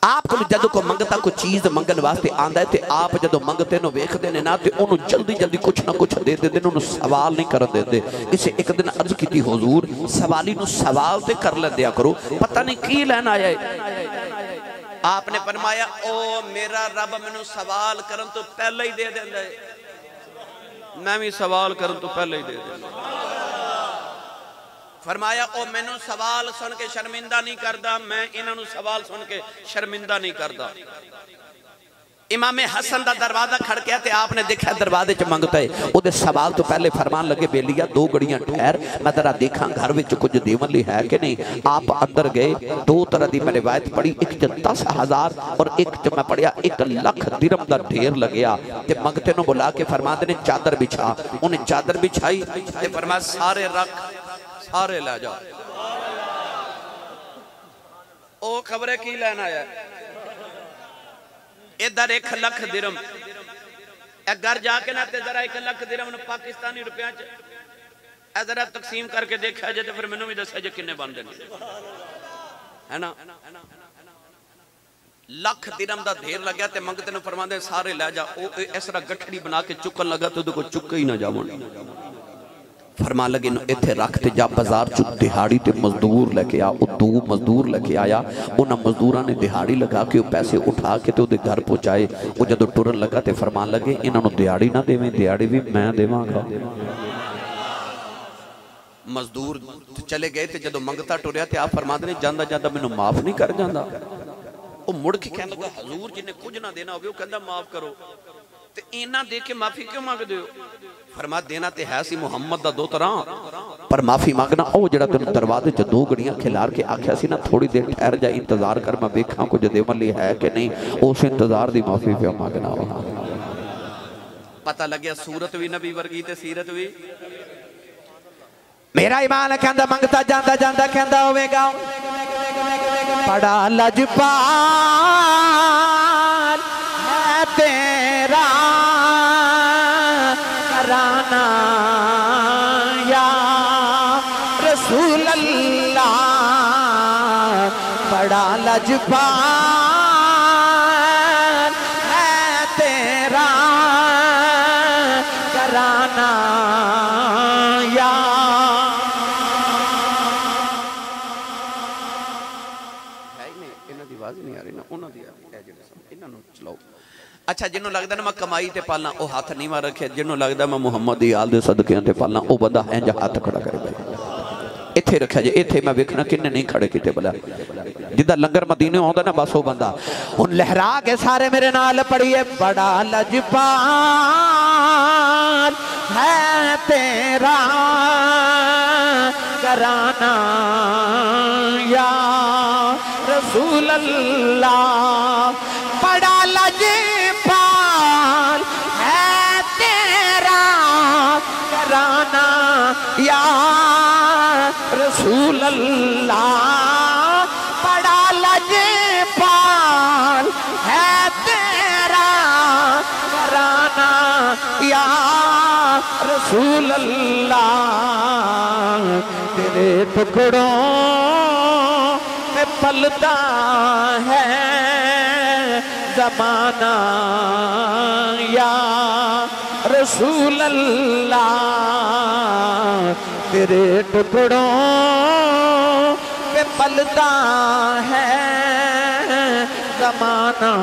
आप जदों को मंगता कोई चीज मंगन वास्ते आंदा है ते आप जदों मंगते नु वेखदे ने ना ते ओनू जल्दी जल्दी कुछ ना कुछ दे देंदे ने, ओनू सवाल नहीं करन देंदे। इसे एक दिन अर्ज कीती हुजूर सवाली नु सवाल ते कर लैंदिया करो, पता नहीं की लैन आया है। आपने फरमाया ओ मेरा रब मैनू सवाल करन तो पहले ही दे देंदा है, मैं भी सवाल करन तो पहले ही दे देंदा। फरमाया ओ मैनू सवाल सुन के शर्मिंदा नहीं करता, मैं इन्हों सवाल सुन के शर्मिंदा नहीं करता। इमामे हसन का दरवाजा खड़किया तो आपने देखा दरवाजे च मंगता है। वो सवाल तो पहले फरमान लगे बेलिया 2 घड़ियां ठहर मैं तेरा देखा घर में कुछ देवन ली है कि नहीं। आप अंदर गए, 2 तरह की मैं रिवायत पढ़ी, एक च 10,000 और एक च मैं पढ़िया 1 लाख दिरहम का ढेर लग्या। ते मंगते नु बुला के फरमाते ने चादर बिछा, उन्हें चादर बिछाई ते फरमाया सारे रख सारे लै जाओ। ओ खबर की लैन आया इधर 1 लाख दिरहम घर जाके ना ते जरा 1 लाख दिरहम पाकिस्तानी रुपया च जरा तकसीम करके देखा जे तो फिर मैनू भी दसा जे किन्ने बनते है ना। लाख दिरहम का ढेर लग्या ते मंगते ने फरमांदे सारे लै जा। इस तरह गठड़ी बना के चुकन लगा तो को चुके ही ना जावन। फरमान लगे इत्थे रख ते जा बाजार चु दिहाड़ी ते मजदूर लेके आ। 2 मजदूर लेके आया, उन्होंने मजदूरों ने दिहाड़ी लगा के पैसे उठा के तो घर पहुँचाए। वो जो टुरन लगा तो फरमान लगे इन्होंने दिहाड़ी ना देवें, दिहाड़ी भी मैं देवांगा। मजदूर चले गए तो जो मंगता टुरया तो आप फरमाते ने जांदा जांदा मैनू माफ नहीं कर जांदा। वो मुड़ के कहने लगा हजूर जिन्हें कुछ ना देना हो कहता माफ करो ते इना दे के माफी क्यों मंगदे हो। फरमा देना ते है सी मुहम्मद दा 2 तरह पर माफी मांगना ओ जेड़ा तेन दरवाजे च 2 घड़ियां खिलार के आख्या सी ना थोड़ी देर ठहर जा इंतजार कर मैं वेखा कुछ देवन ली है कि नहीं। उस इंतजार दी माफी पे मांगना पता लगे सूरत भी नबी वर्गी ते सीरत भी। मेरा ईमान कहंदा मंगता जांदा जांदा कहंदा होवेगा बड़ा लजपाल है तेरा कराना या रसूल अल्लाह। बड़ा लजपाल है तेरा कराना या। अच्छा जिन्हों लगता ना मैं कमाई ते पालना वो हाथ नहीं मार रखे, जिन्हों लगता मैं मुहम्मद दी आल दे सदकियां ते पालना वो बंदा है जो हाथ खड़ा करे। इत्थे रखा जे इत्थे मैं वेखना किन्ने नहीं खड़े किते भला जिदा लंगर मदीने आंदा ना बस वो बंदा हुन लहरा के सारे मेरे नाल पढ़िए बड़ा लजपाल है तेरा कराना या रसूल अल्लाह। बड़ा लजपाल है तेरा कराना या रसूल अल्लाह। बड़ा लजपाल है तेरा कराना या रसूल अल्लाह। तेरे टुकड़ों में पलता है ज़माना या रसूल अल्लाह। तेरे टुकड़ों पे पलता है ज़माना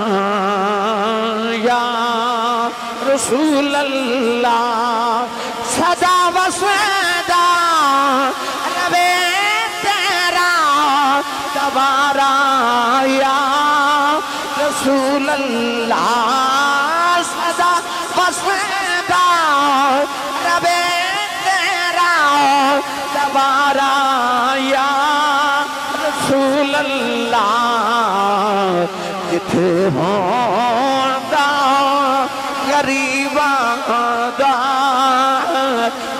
या रसूल अल्लाह। सदा वसदा रवे तेरा दवारा या रसूल अल्लाह। सदा वसदा रवे तेरा दवारा या रसूल अल्लाह। जिथे होंदा गरीबां दा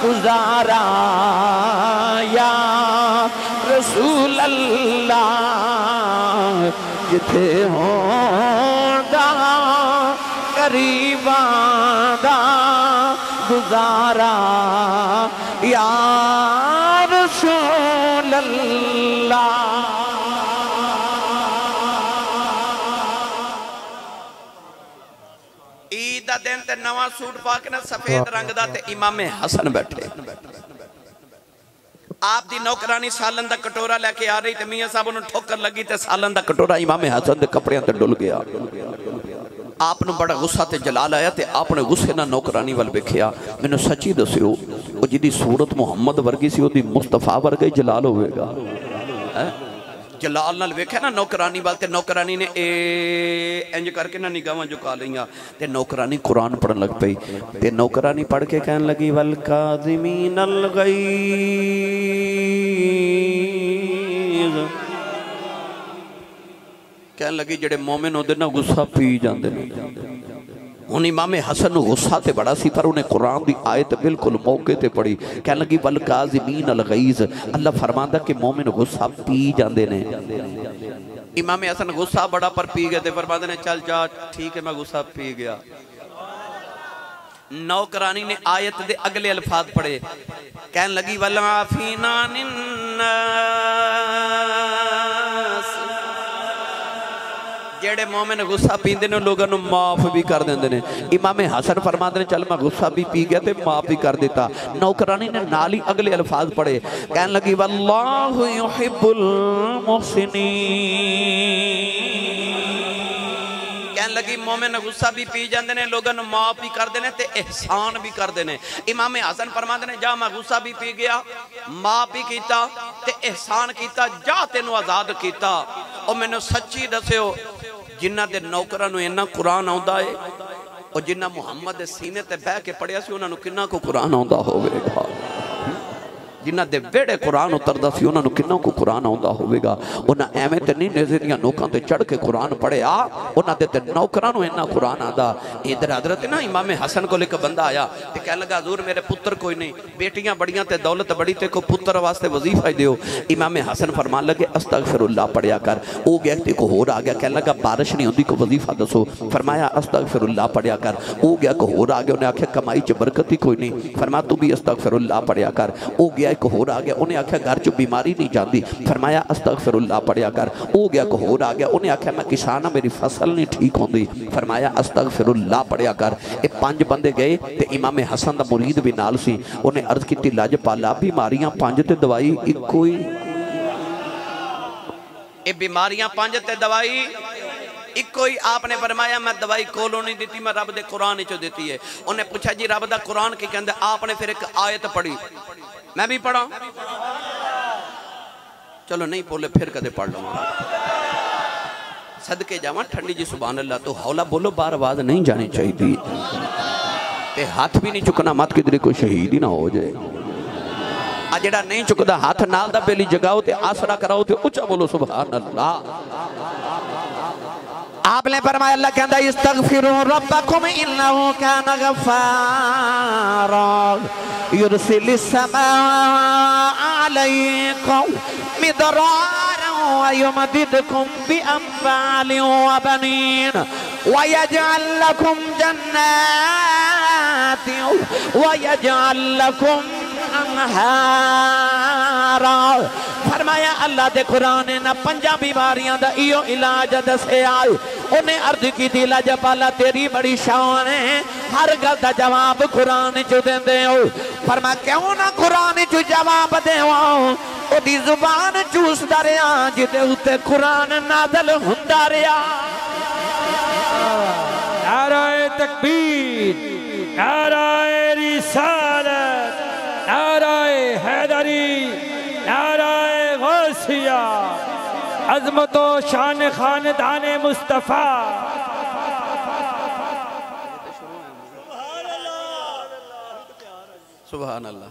गुजारा या रसूल अल्लाह। जिथे होंदा गरीबां दा गुजारा या रसूल अल्लाह। ईद दा दिन ते नवा सूट पा के ना सफेद रंग दा ते इमामे हसन बैठे आप दी नौकरानी सालन दा कटोरा लेके आ रही ते मियां साहब नु ठोकर लगी ते सालन दा कटोरा इमामे हसन दे कपड़ियां ते डुल गया। आपनु बड़ा गुस्सा ते जलाल आया ते आपने गुस्से नाल नौकरानी वाल वेखिया मैनू सच्ची दस्सियो ओ जिदी सूरत मुहम्मद वर्गी सी ओदी मुस्तफा वर्गा ही जलाल होवेगा। जलाल नाल वेख्या ना नौकरानी वाल, ते नौकरानी ने इंज करके ना निगाहां झुका लईयां ते नौकरानी कुरान पढ़न लग पई। ते नौकरानी पढ़ के कहन लगी वल काज़िमीनल गैज़, कहन लगी जेड़े मोमिन होंदे ना गुस्सा पी जांदे ने। हुण इमाम हसन नूं गुस्सा ते बड़ा सी, पर उन्हें कुरान की आयत बिल्कुल मौके ते पढ़ी। कहन लगी वल काज़िमीनल गैज़, अल्लाह फरमांदा कि मोमिन गुस्सा पी जांदे ने। इमाम हसन गुस्सा बड़ा पर पी गए, फरमांदे ने चल जा ठीक है मैं गुस्सा पी गया। नौकरानी ने आयत दे अगले अल्फाज पढ़े, कहन लगी वल आफीना निन्नास, जेड़े मोमिन गुस्सा पींदे ने लोगों को माफ भी कर देंदे ने। इमाम हसन फरमाते ने चल मैं गुस्सा भी पी गया ते माफ भी कर देता। नौकरानी ने नाल ही अगले अल्फाज पढ़े, कहन लगी वल्लाहु युहिब्बुल मुहसिनीन, कहन लगी मोमिन गुस्सा भी पी जाते हैं, लोगों को माफ भी करते हैं ते एहसान भी करते हैं। इमाम हसन फरमाते ने जा मैं गुस्सा भी पी गया, माफ भी किया ते एहसान किया, जा तेनू आजाद किया। और मैनू सच्ची दस्यो जिन्हां दे नौकरां नूं इन्ना कुरान आउंदा है और जिन्हां मुहम्मद दे सीने ते बह के पढ़िया सी उन्हां नूं किन्ना को कुरान आउंदा होवेगा। जिन्हां दे वेड़े कुरान उतरदा सी उन्हां नूं किन्ना को कुरान आउंदा होवेगा। उन्हां एवें ते नहीं नेज़े दियां नोकां ते चढ़ के कुरान पढ़िया, उन्हां दे ते नौकरां नूं इन्ना कुरान आंदा। इधर हज़रत ना इमाम हसन कोल एक बंदा आया ते कहन लगा हज़ूर मेरे पुत्र कोई नहीं, बेटियां बड़ियां ते दौलत बड़ी, ते को पुत्र वास्ते वजीफा दियो। इमाम हसन फरमान लगे अस्तगफिरुल्लाह पढ़िया कर। वो गया ते को होर आ गया, कहन लगा बारिश नहीं होंदी को वजीफा दसो, फरमाया अस्तगफिरुल्लाह पढ़िया कर। वो गया को होर आ गया, उन्हें आख्या कमाई च बरकत ही कोई नहीं, फरमाया तू भी अस्तगफिरुल्लाह पढ़िया कर। वो गया एक होर आ गया, उन्हें आख्या घर चो बीमारी नहीं जाती, फरमाया अस्तगफिरुल्लाह पढ़िया कर। वो गया को होर आ गया, उन्हें आख्या मैं किसान हाँ मेरी फसल नहीं ठीक होती, फरमाया अस्तगफिरुल्लाह पढ़िया कर। ये 5 बंदे गए ते इमाम हसन दा मुरीद भी नाल सी। उन्हें अर्ज की लजपाला बीमारियां 5 ते दवाई इको ही, ये बीमारियां 5 ते दवाई इको ही। आपने फरमाया मैं दवाई कोलों नहीं दी, मैं रब दे कुरान चो दी है। उन्हें पूछा जी रब दा कुरान की कहंदा, आपने फिर एक आयत पढ़ी, मैं भी पढ़ा, चलो नहीं बोले फिर कदे पढ़ लूंगा। सदके जावा ठंडी जी सुभान अल्लाह, तो हौला बोलो बार आवाज नहीं जानी चाहिए, ते हाथ भी नहीं चुकना मत किधरे कोई शहीद ही ना हो जाए। आ जेड़ा नहीं चुकदा हाथ नाल दा बेली जगाओ ते आसरा कराओ ते उच्चा बोलो सुभान अल्लाह। आपने फरमाया अल्लाह कहता इस्तगफिरू रब्बकुम इन्नहु कान गफ्फारा युरसिलिस समाअ अलैकुम मिदरारा व युमदिदकुम बिअम्वालिन व बनीन व यजअल लकुम जन्नातिन व यजअल लकुम अनहारा। फरमाया अल्लाह दे कुरान ने 5 बीमारियां दा इहो इलाज दस्या। उन्हें अर्ज की थी लजपाला तेरी बड़ी शान है, हर गल दा जवाब कुरान चो देंदे हो। फरमा क्यों ना कुरान चो जवाब देवा, ओदी जुबान चूसदा रहा जिदे उत्ते कुरान नाज़िल हुंदा रहा। नाराए तकबीर, नाराए रिसालत, नाराए हैदरी, नाराए गौसिया, अज़मत व शान खानदान मुस्तफ़ा। सुभान अल्लाह।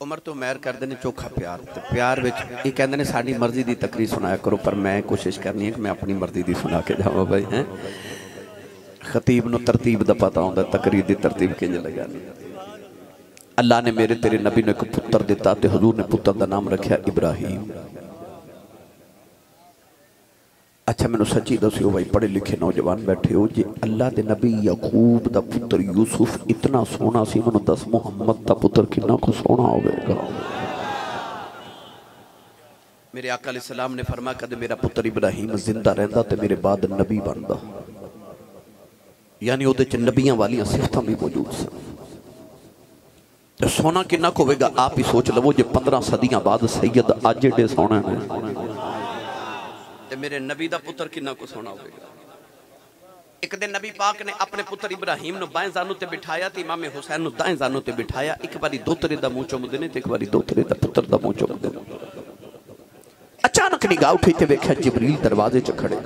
उमर तो मैर करते हैं चोखा प्यार, तो प्यार विच ये कहते हैं साड़ी मर्जी की तकरीर सुनाया करो, पर मैं कोशिश करनी है कि मैं अपनी मर्जी की सुना के जावा भाई हैं। खतीब नूं तरतीब का पता होंदा, तकरीर की तरतीब किंज लगानी। अल्लाह ने मेरे तेरे नबी ने एक पुत्र दिता, तो हजूर ने पुत्र का नाम रखा इब्राहिम। अच्छा मैनू सच्ची दस्यो भाई, पढ़े लिखे नौजवान बैठे हो, जे अल्लाह के नबी याकूब का पुत्र यूसुफ इतना सोहना सी, मैनू दस मुहम्मद का पुत्र कितना को सोहना होगा। मेरे आका अलैहिस्सलाम ने फरमाया कदे मेरा पुत्र इब्राहिम जिंदा रहंदा तो मेरे बाद नबी बनदा, यानी उहदे च नबियां वालियां सिफतां भी मौजूद सन। तो सोना कितना को होगा आप ही सोच लवो, जे 15 सदियां बाद सैयद अज एडे सोहने ने, ते मेरे नबी दा पुत्र कितना को सोना होगा। एक दिन नबी पाक ने अपने पुत्र इब्राहिम नूं बाएं जानू ते बिठाया, ते इमाम हुसैन नूं दाएं जानू ते बिठाया। एक बारी दोतरे दा मुंह चुमदे ने, ते एक बारी दोतरे दा पुत्र दा मुंह चुमदे ने। अचानक निगाह उठी ते वेख्या जिबरील दरवाजे च खड़े।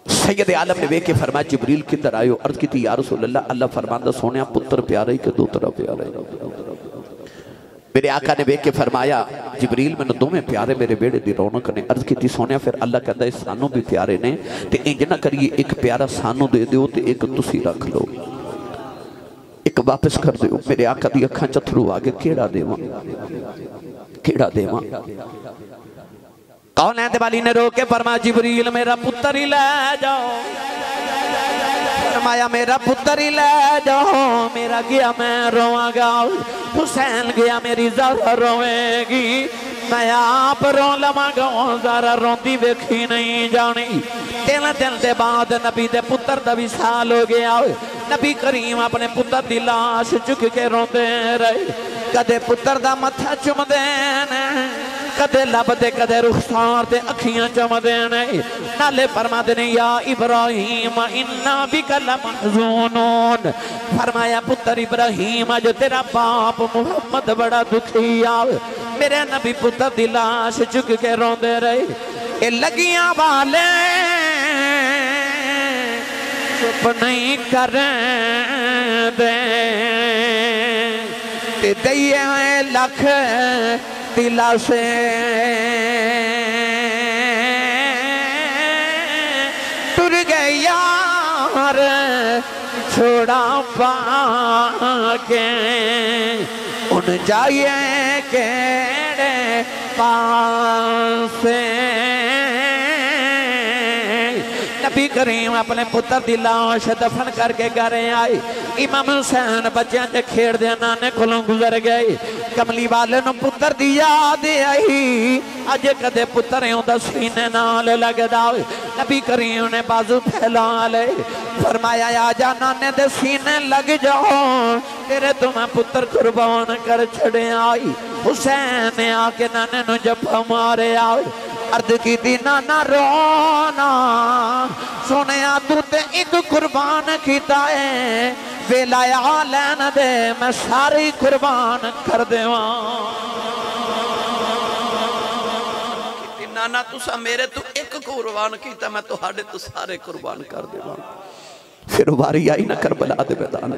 सैयद आलम ने वेख के फरमाया जिबरील किधर आयो? अर्ज की या रसूल अल्लाह, अल्लाह फरमांदा सोनिया पुत्र प्यारा ही कि दोतरा प्यारा ही? मेरे आका ने वेख के फरमाया जिबरील मैनू दोवें प्यारे मेरे बेड़े दी रौनक ने। अर्ज की सोनिया फिर अल्लाह कहता सानू भी प्यारे ने ते इंज ना करिए एक प्यारा सानू दे दिओ ते एक तुसी रख लो, एक वापस कर दिओ। मेरे आका दी अखां च अथरू आ गए, केड़ा देवां केड़ा देवां? कौन है वाली ने रोक के फरमाया जिबरील मेरा पुत्र ही ले जाओ। फरमाया मेरा पुत्र ही ले जाओ, मेरा गया मैं रोवांगा, हुसैन गया मेरी ज़रा रोवेगी, मैं आप रो लवांगा, ज़रा रोंदी वेखी नहीं जानी। 3 दिन के बाद नबी दे पुत्र दा विसाल हो गया। नबी करीम अपने पुत्र दी लाश चुक के रोंदे रहे। कदे पुत्र दा मत्था चुमदे ने, कदे लभदे कदे रुखसार ते अखियां चमदे ने। नाले फरमाते ने या इब्राहिम इन्ना बिका लमहज़ूनून। फरमाया पुत्र इब्राहिम अज तेरा बाप मुहम्मद बड़ा दुखी आ। मेरे नबी पुत्र दी लाश चुक के रोंदे रहे। ए लगियां वाले चुप नहीं करेंदे ते दइए लख दिला से टुर गए यार छोड़ा पाके, उन जाइए केड़े पास। नबी करीम अपने पुत्र की लाश दफन करके घर आए। इमाम हुसैन बच्चों से खेड़दे नाने कोलों गुजर गए। कमली वाले नूं पुत्र दी याद आई। अज कदे पुत्र आउंदा सीने नाल लगदा। नबी करीम ने बाजू फैला ले, फरमाया आजा नाने दे सीने लग जाओ, तेरे तो मैं पुत्र कुर्बान कर छड़े आई। हुसैन ने आके नाने नूं जफा मारे आए। अर्ज की दी नाना रोना, सुने तू ते एक कुर्बान किता है, वेलाया लैन दे मैं सारी कुर्बान कर देवा। नाना तुसा मेरे तो एक कुर्बान किया, मैं तुहाडे तो सारे कुर्बान कर देवा। फिर वारी आई ना करबला दे मैदान,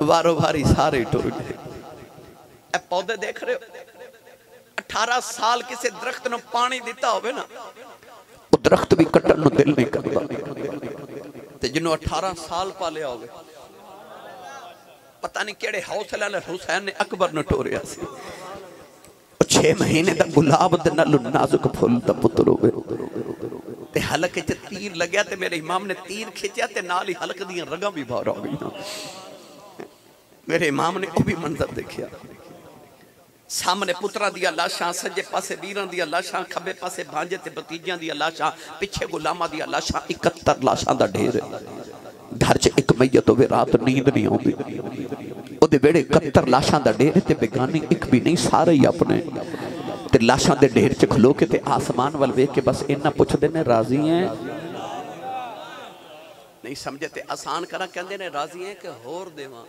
वारो वारी सारे टुर गए। ए पौधे देख रहे हो, 18 साल किसी दरख्त नूं पानी दिता होवे ना, वो दरख्त भी कट्टन नूं दिल नहीं करता। ते जिन्हों 18 साल पालिया होवे, पता नहीं केड़े हौसले नाल हुसैन ने अकबर नूं टोरिया सी। 6 महीने दा गुलाब दे नाल नाजुक फुल दा पुत्र होवे ते हलक च तीर लग्या ते मेरे इमाम ने तीर खिंचा ते नाल ही हलक दी रगां भी बाहर आ गईयां। मेरे इमाम ने वो भी मंजर देखिया। सामने पुत्रा दिया लाशां, सज्जे पासे वीरां दिया लाशां, खब्बे पासे भांजे ते भतीजियां दिया लाशां, पिछे गुलामां दिया लाशां। 71 लाशां दा ढेर। घर च एक मैयत होवे, रात नींद नहीं आउंदी, ओदे वेड़े 71 लाशां दा ढेर ते बेगानी एक भी नहीं, सारे ही अपने। ते लाशां दे ढेर च खलो के ते आसमान वल वेख के बस इन्ना पुछदे ने राजी हैं? नहीं समझे ते आसान करा, कहंदे ने राजी हैं कि होर देवां।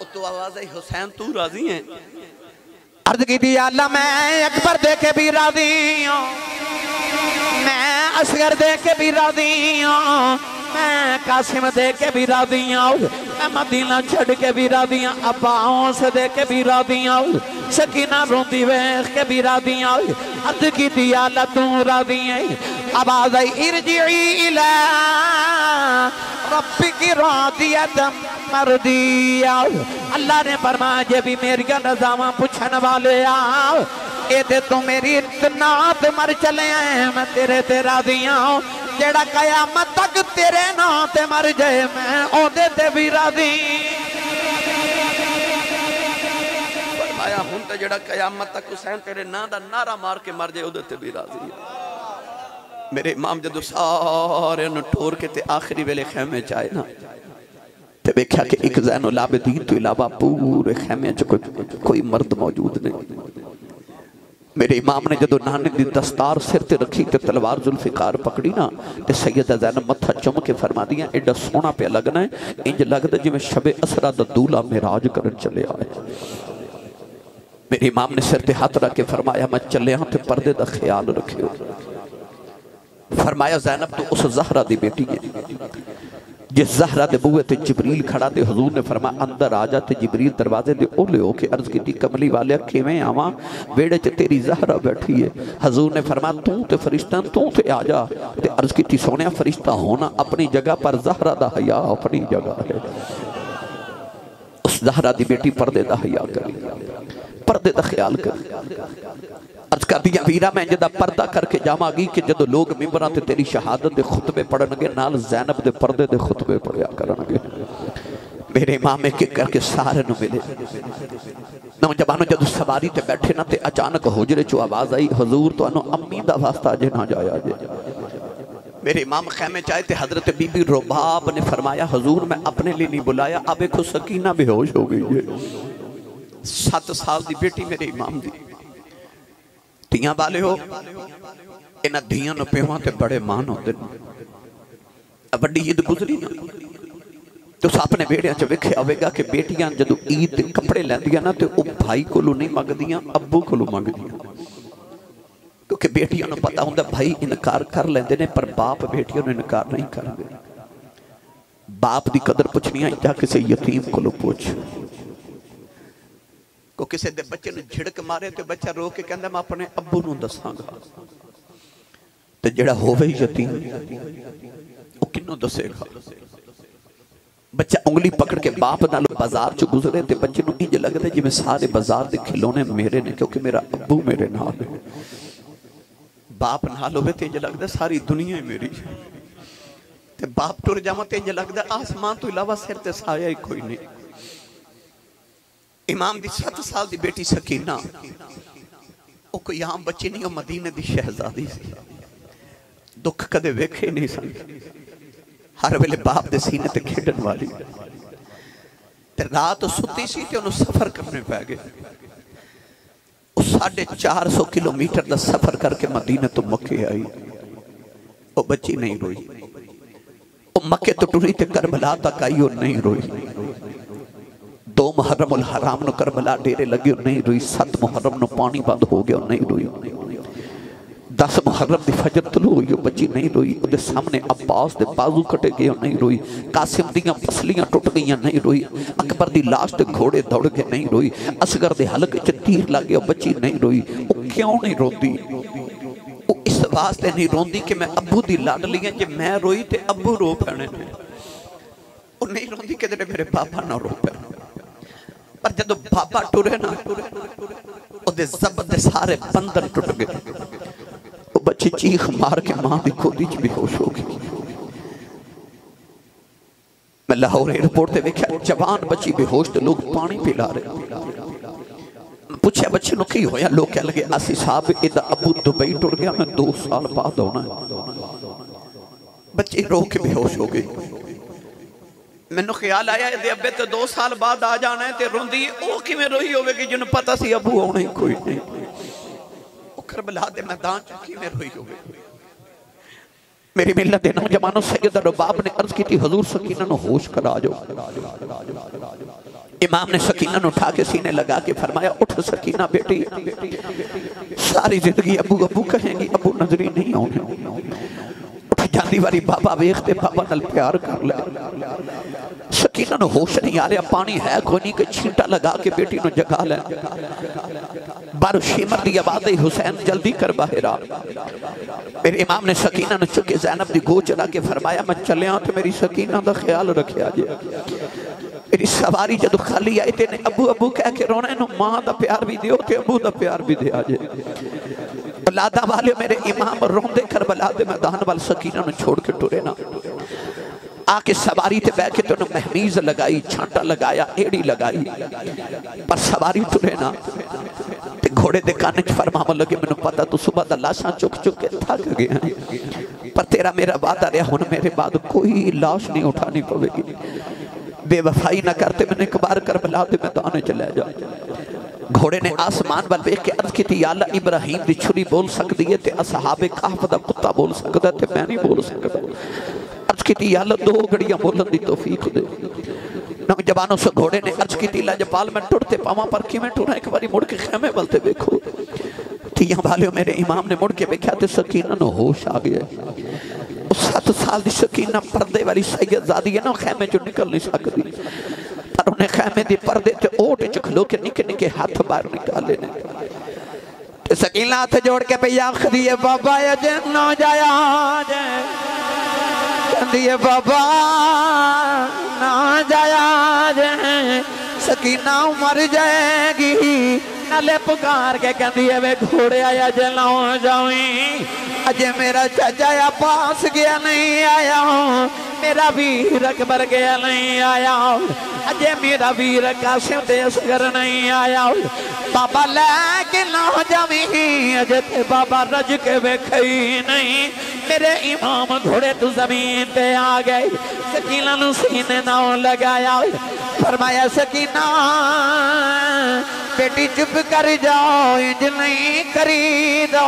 तो आवाज आई हुसैन तू राजी है? अर्ज की थी अल्लाह मैं अकबर दे के भी राजी हूं, मैं असगर दे के भी राजी हूं, मैं कासिम दे के भी राजी हूं, मैं मदीना छड़ के भी राजी हूं, अब्बास दे के भी राजी हूं, सकीना रोंदी वेख के भी राजी हूं। अर्ज की थी अल्लाह तू राजी है? आवाज आई इरजी इला रब्बिकी रादियतम मर्दिया। अल्लाह ने फरमाया जे भी मेरी रज़ावां पुछन वाले आ, ए ते तू मेरी इत्नात मर चले हैं, मैं तेरे ते राज़ी हूं। जेड़ा कयामत तक तेरे नाम ते मर जाए, मैं ओदे ते भी राज़ी। फरमाया हुन ते जेड़ा कयामत तक हुसैन तेरे नाम दा नारा मार के मर जाए, ओदे ते भी राज़ी है। मेरे इमाम जदों सारे नूं टोर के ते आखिरी वेले खैमे च आए ना, ते वेख्या कि एक ज़ैनुल आबिदीन तो इलावा पूरे खैमे च कोई मर्द मौजूद नहीं। मेरे इमाम ने जदों नाने दी दस्तार सिर ते रखी ते तलवार जुल्फिकार पकड़ी ना, ते सैयदा ज़ैनब मत्था चुम के फरमा दिया एडा सोहना पे लगना है, इंज लगदा जिवें शबे असरा दा दूल्हा मेराज करन चले आए। मेरे इमाम ने सिर ते हाथ रख के फरमाया मैं चलिया तो पर्दे का ख्याल रखियो। फरमाया ज़ैनब तो उस ज़हरा दी बेटी है जिस ज़हरा दे बूहे ते जिबरील खड़ा ते हुजूर ने फरमाया अंदर आ जा। ते जिबरील दरवाजे दे ओले होके अर्ज की कमली वाले किवें आवां वेड़े च तेरी ज़हरा बैठी है। हुजूर ने फरमाया तू ते फरिश्ता तू ते आ जा। ते अर्ज की सोनिया फरिश्ता होना अपनी जगह पर ज़हरा दा हया अपनी जगह है। उस ज़हरा दी बेटी पर्दे दा हया कर पर्दे का ख्याल कर। अर्ज कर दिया वीरा मैं जदा पर्दा करके जावांगी कि जदों लोग मिंबरां ते तेरी शहादत दे खुतबे पढ़नगे नाल ज़ैनब दे पर्दे दे खुतबे पढ़िया करनगे। मेरे इमाम एक एक करके सारे नूं मिले। नौजवानों जदों सवारी ते बैठे ना ते अचानक हुजरे चो आवाज़ आई हुजूर तुहानूं अम्मी दा वास्ता अजे ना जाया जे। मेरे इमाम खैमे चाहे थे हजरत बीबी रुबाब ने फरमाया हुजूर मैं अपने लिए नहीं बुलाया। अब देखो सकीना बेहोश हो गई है। 7 साल की बेटी मेरे इमाम दी धियां वाले हो इन्हां धियां नूं प्योहां ते बड़े मान होंदे ने। वड्डी ईद गुजरी ना तुस अपने बेड़ियां च वेखिया होवेगा कि बेटियां जदों ईद दे कपड़े लैंदियां ना ते ओह भाई कोलों नहीं मंगदियां अब्बू कोलों मंगदियां। क्योंकि बेटियों को पता होंदा भाई इनकार कर लेंदे ने पर बाप बेटियों ने इनकार नहीं करते। बाप की कदर पुछनी है जा किसी यतीम को पुछ को किसी दे बच्चे ने झिड़क मारे तो बच्चा रो के कहता मैं अपने अब्बू नूं दसांगा। ते जिहड़ा होवे यतीम वो किन्नों दसेगा। बच्चा उंगली पकड़ के बाप नाल बाजार च गुजरे तो बच्चे नूं इंज लगदा जिवें सारे बाजार के खिलौने मेरे ने क्योंकि मेरा अब्बू मेरे नाल है। बाप नाल होवे ते इंज लगदा सारी दुनिया ही मेरी है। ते बाप टुर जावां ते इंज लगदा आसमान तो इलावा सिर ते साया ही कोई नहीं। इमाम दी 7 साल दी बेटी सकीना वो कोई आम बच्ची नहीं, वो मदीने दी शहजादी सी। दुख कदे वेखे नहीं सन। हर वेले बाप दे सीने ते खेडन वाली। ते रात सुती सी ते उन्हें सफर करने पै गए। 450 किलोमीटर का सफर करके मदीने तो मक्के आई। वो बच्ची नहीं रोई। वो मक्के तो टुरी ते करबला तक आई और नहीं रोई। 2 मुहर्रम उल हराम नु करबला डेरे लगे और नहीं रोई। 7 मुहर्रम नु पानी बंद हो गया और नहीं रोई। 10 मुहर्रम दी फजर तलू हुई और बच्ची नहीं रोई। उहदे सामने अब्बास दे बाजू कटे गए और नहीं रोई। कासिम दियां पसलियां टुट गईयां नहीं रोई। अकबर दी लाश ते घोड़े दौड़ के नहीं रोई। असगर दे हलक च तीर लग गया बच्ची नहीं रोई। वो क्यों नहीं रोंदी? वो इस वास्ते नहीं रोंदी कि मैं अब्बू दी लाडली हां, जे मैं रोई ते अब्बू रो पैणे ने। वो नहीं रोंदी कि मेरे बाबा ना रो पैण। पर जदों बाबा टुरे ना उहदे ज़ब्त दे सारे बंधन टुट गए। वो बच्ची चीख मार के मां की गोदी च बेहोश हो गई। मैं लाहौर एयरपोर्ट से वेख्या जवान बच्ची बेहोश ते लोग पानी पिला रहे। पूछा बच्चे की होया? लोग कह लगे आसी साहब इहदा अबू दुबई टुर गया, मैं 2 साल बाद आना। बच्ची रो के बेहोश हो गई। मैनू ख्याल आया इहदे अब्बे तो 2 साल बाद आ जाना है ते रोंदी ओ किवें रोई होवेगी जिन्होंने पता सी अबू आना ही कोई नहीं। करबला दे मैदान च किवें रोई होवे। मेरी मिल्लत दे नौजवानों सैयद रुबाब ने अर्ज की हुजूर सकीना नु होश करा जो। इमाम ने सकीना नु उठा के सीने लगा के फरमाया उठ सकीना बेटी, सारी जिंदगी अबू अबू कहेंगी, अबू नजरी नहीं आने। जाती वारी बाबा वेखते बाबा नाल प्यार कर ले। सकीना नु होश नहीं आ रहा, पानी है कोई नहीं कि छींटा लगा के बेटी नु जगा ले। बाहर शिमर दी आवाज़ आई हुसैन जल्दी कर बाहर आ। मेरे इमाम ने सकीना नु चुके ज़ैनब दी गोद चला के फरमाया मैं चलिया तो मेरी सकीना दा ख्याल रखिया जे। मेरी सवारी जदों खाली आई ते अबू अबू कह के रोना, इन्हू मां दा प्यार भी दियो ते अबू दा प्यार भी दिया जे। औलादा वाले मेरे इमाम रोंदे करबला दे मैदान वाल सकीना नु छोड़ के टुरे ना। आके सवारी ते बैठ के तो महमीज लगाई, छांटा लगाया, एड़ी लगाई, पर सवारी टुरे ना। ते घोड़े दे कान च फरमावन लगे मैनू पता तू सुबह दा लाशां चुक चुक के थक गया, पर तेरा मेरा वादा रहा हुण मेरे बाद कोई लाश नहीं उठानी पवेगी। बेवफाई ना करते मैंने एक बार करबला दे मैदान च ले जा। घोड़े ने आसमान वाल वेख के अर्ज की या अल्लाह इब्राहिम दी छुरी बोल सकती है ते असहाबे कहफ दा कुत्ता बोल सकदा ते मैं नहीं बोल सकदा। अर्ज की या अल्लाह 2 घड़ियां बोलन दी तौफीक दे। नौजवानों से घोड़े ने अर्ज की लाजपाल मैं टुरते पावा पर कि मैं टुरा एक बारी मुड़ के खैमे बलते देखो थियां वालियों मेरे इमाम ने मुड़ के देखा तो सकीना नो होश आ गया। 7 साल की सकीना पर्दे वाली सैयदजादी है ना खैमे चो निकल नहीं सकती पर उन्हें खैमे के पर्दे ते ओट च खलो के निके निके हाथ बाहर निकाले ने। सकीना हाथ जोड़ के पे आखदी है बाबा अजे ना जाया कहती है बाबा ना जाया सकीना मर जाएगी नाले पुकार के कहती है वे घोड़े आया जलाओ जाऊं अजय मेरा चाचा पास गया नहीं आया मेरा वीर अकबर गया नहीं आया अजय मेरा वीर कासिम ते असगर नहीं आया बाबा लेके ना जावी अजय ते बाबा रज के वेखई नहीं मेरे इमाम घोड़े तू जमीन पे आ गए। सकीना नु सीने ना लगाया फरमाया सकीना बेटी चुप कर जाओ इंज नहीं करी दो।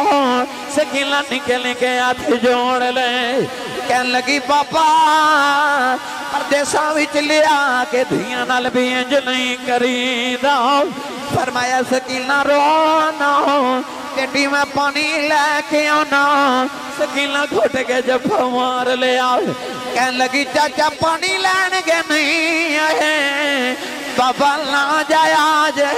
सकीना निकल के हाथ जोड़ ले कह लगी बाबा परदेसा विच लिया के धिया नाल भी इंज नहीं करी दो। फरमाया सकीना रो ना बेटी मैं पानी लेके आना। सकीना घुट के जफा मार लिया कह लगी चाचा पानी लैन के नहीं आए बाबा ना जाया जे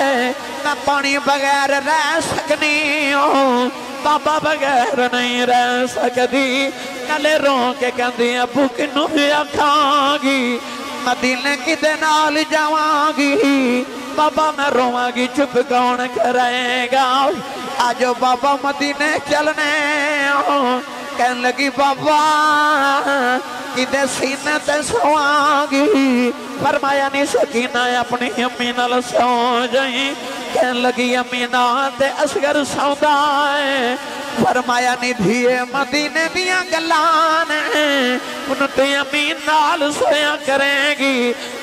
मैं पानी बगैर रह सकनी हूँ बाबा बगैर नहीं रह सकती। नाले रो के कहती अबू किनू आखांगी मदीने किदे नाल जावांगी बाबा मैं रोवांगी चुप कौन कराएगा आजो बाबा मदीने चलने कह लगी बाबा किदे सीने ते सोवांगी। फरमाया नहीं सकीना अपनी अम्मी नाल सो जाई कह लगी अम्मी ना ते असगर सौदा है। फरमाया नहीं धीए मदीने दियां गल्लां ने उन ते अम्मी नाल सोया करेगी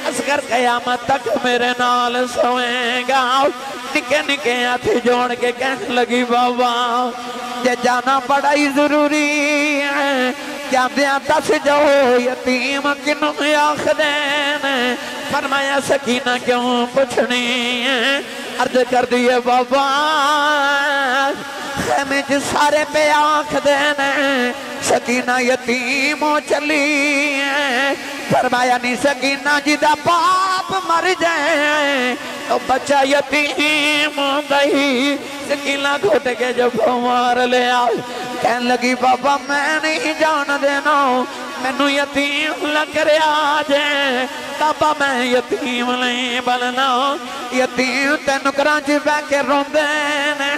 असगर कयामत तक मेरे नाल सोएगा। निके निके हाथ जोड़ के कह लगी बाबा जे जाना बड़ा ही जरूरी है जाद्या दस जाओ यतीम किनू आखदे ने। फरमाया सकीना क्यों पुछनी है अर्ज कर दिए बाबा खेमे च सारे पे आखदे ने सकीना यतीम चली है। फरमाया नहीं सकीना जिदा बाप मर जाए तो बच्चा यतीम दही। सकीना घुट के जब मार लिया कह लगी बाबा मैं नहीं जान देना मैनू यतीम लग रहा जे बाबा मैं यतीम नहीं बनना। यतीम तेन घरां च बह के रोंदे ने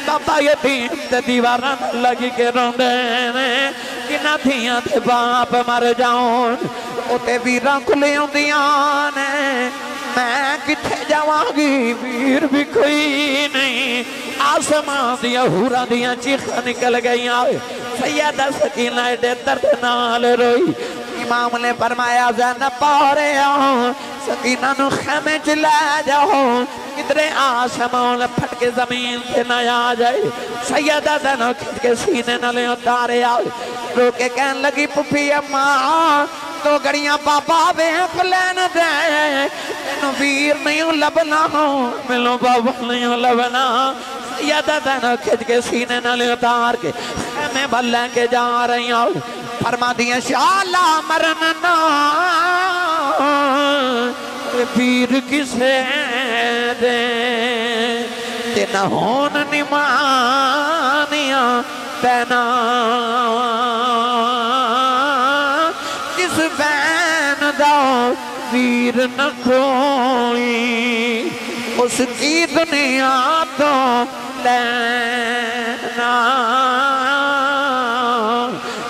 बाबा यतीम ते दीवारां लगी के रोंदे ने किन्ना धियां ते बाप मर जाउन उते वीरां खुले आउंदियां ने मैं किथे जावांगी वीर भी कोई नहीं। आसमान दिया हूरा दिया चीखा निकल गई सैयदा सकीना एडे दर्द नाल रोई। इमाम ने फरमाया ज़ैनब पारे आओ सकीना नु खेमे च ले जाओ किधरे आसमान फट के जमीन से न आ जाए। सैयदा ज़ैनब खिंच के सीने नाले उतारे आओ रो के कहन लगी पुफी अम्मा तो गड़ियां बाबा वेख लैन दे मैनू वीर नहीं लभना मैनू बाबा नहीं लभना। सैयदा ज़ैनब खिंच के सीने नाले उतार के मैं बल लेके जा रही हूँ। फरमा दिया शाला मरन ना वीर किसे दे ते न होन निमानिया पैना जिस बैन दा वीर न कोई उसकी दुनिया तो लेना।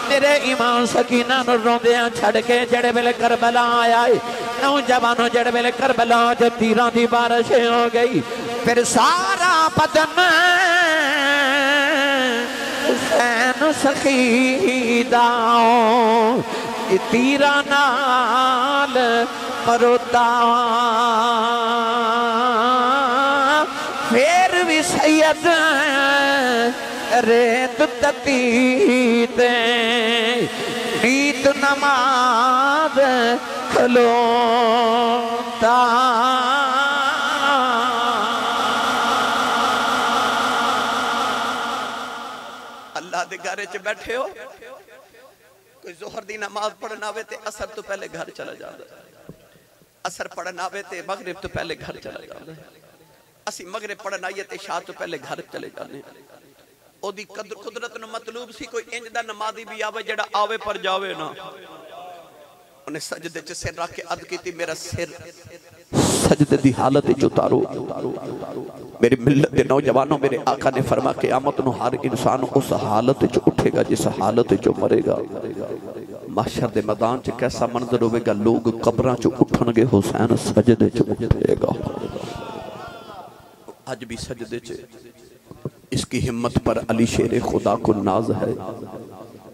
मेरे इमाम सकीना रोंदियां छड़ के जड़े वेले करबला आया नौजवानों जड़े वेले करबला च तीरां दी बारिश हो गई फिर सारा बदन हुसैन सखीदा तीरा नाल मरोता फिर भी सैयद रेत ततीते नीत नमाज खलोता अल्लाह दे घर च बैठे हो कोई जोहर दी नमाज पढ़न आवे ते असर तो पहले घर चला जाता असर पढ़न आवे ते मगरिब तो पहले घर चला जाता असी मगरिब पढ़न आइए ते शाह तो पहले घर चले जाने ओदी कदर कुदरत नु मतलूब सी कोई इंज दा नमाजी भी आवे जेड़ा आवे पर जावे ना उन्हें सजदे च सिर रख के अद कीती मेरा सिर सजदे दी हालत च उतारो मेरी मिल्लत के नौजवानों मेरे आका ने फरमा के क़यामत नु हर इंसान उस हालत च उठेगा जिस हालत च मरेगा महशर दे मैदान च कैसा मंजर होगा लोग कब्रां च उठणगे हुसैन सजदे च उठेगा आज भी सजदे च इसकी हिम्मत पर अली शेर खुदा को नाज है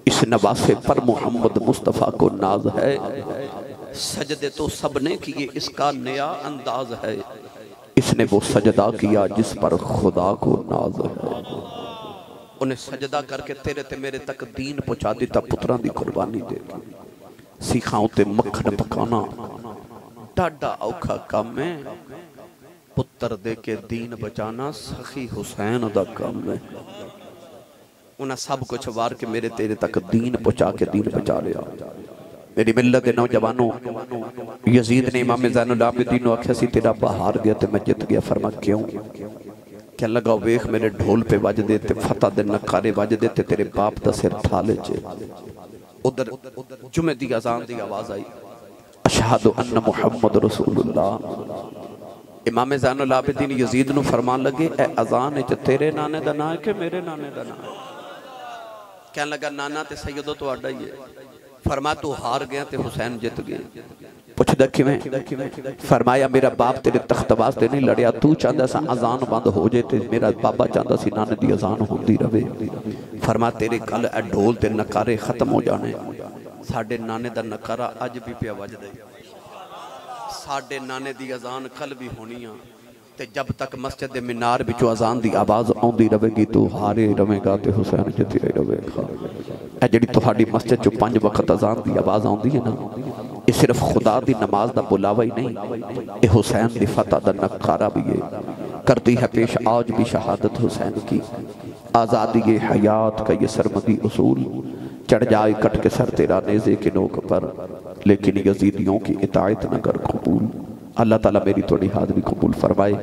इस नवासे पर मोहम्मद मुस्तफ़ा को नाज है सजदे तो सबने किए इसका नया अंदाज है इसने वो सजदा किया जिस पर खुदा को नाज है उन्हें सजदा करके तेरे ते मेरे तक दीन पहुंचा दिता पुत्रां दी कुर्बानी दे सीखां ते मक्खन पकाना डाडा औखा काम है पुत्र दे के दीन बचाना सखी हुसैन दा काम है उन्हें सब कुछ वार के मेरे तेरे तक दीन पहुंचा के दीन बचा लिया मेरी मिल्लत के नौजवानों यजीद ने इमाम ज़ैनुल आबिदीन को आख्या सी तेरा बहार गया तो मैं जित गया फरमा क्यों क्या लगा वेख मेरे ढोल पे वज दे ते फतह दे नकारे वज दे ते तेरे बाप दा सिर थाले च उधर जुमे दी अजान दी आवाज आई अशहदु अन्न मुहम्मद रसूलुल्लाह इमाम ज़ैनुल आबिदीन यजीद नु फरमान लगे ए अजान च तेरे नाने दा नाम है कि मेरे नाने दा नाम है कहने लगा नाना ते सैयदो तो आडा ही है फरमा तू हार गया ते हुसैन जित गए पुछदा किवें फरमाया मेरा बाप तेरे तख्त वास्ते नहीं लड़िया तू चाहता सा अजान बंद हो जाए ते मेरा बाबा चाहता सी नाने दी अजान होंदी रवे फरमा तेरे कल ए ढोल ते नकारे खत्म हो जाने साडे नाने दा नकारा अज भी पिया वजदा साडे नाने दी अजान कल भी होनी आ ते जब तक मस्जिद दे मीनार विचों अजान दी आवाज आउंदी रहेगी तू हारे रहेगा ते हुसैन जित्ते रहेगा ए जिहड़ी तुहाडी मस्जिद चों 5 वक्त अजान दी आवाज आउंदी है ना ये सिर्फ खुदा दी नमाज दा बुलावा ही नहीं ये हुसैन दी फतह दा नकारा भी है करती है पेश आज भी शहादत हुसैन की आज़ादी ये हयात का ये सरमदी उसूल चढ़ जाए कट के सर तेरा नेज़े के नोक पर लेकिन यजीदियों की इताअत न कर कबूल अल्लाह ताला मेरी थोड़ी हाज़री कबूल फरमाए।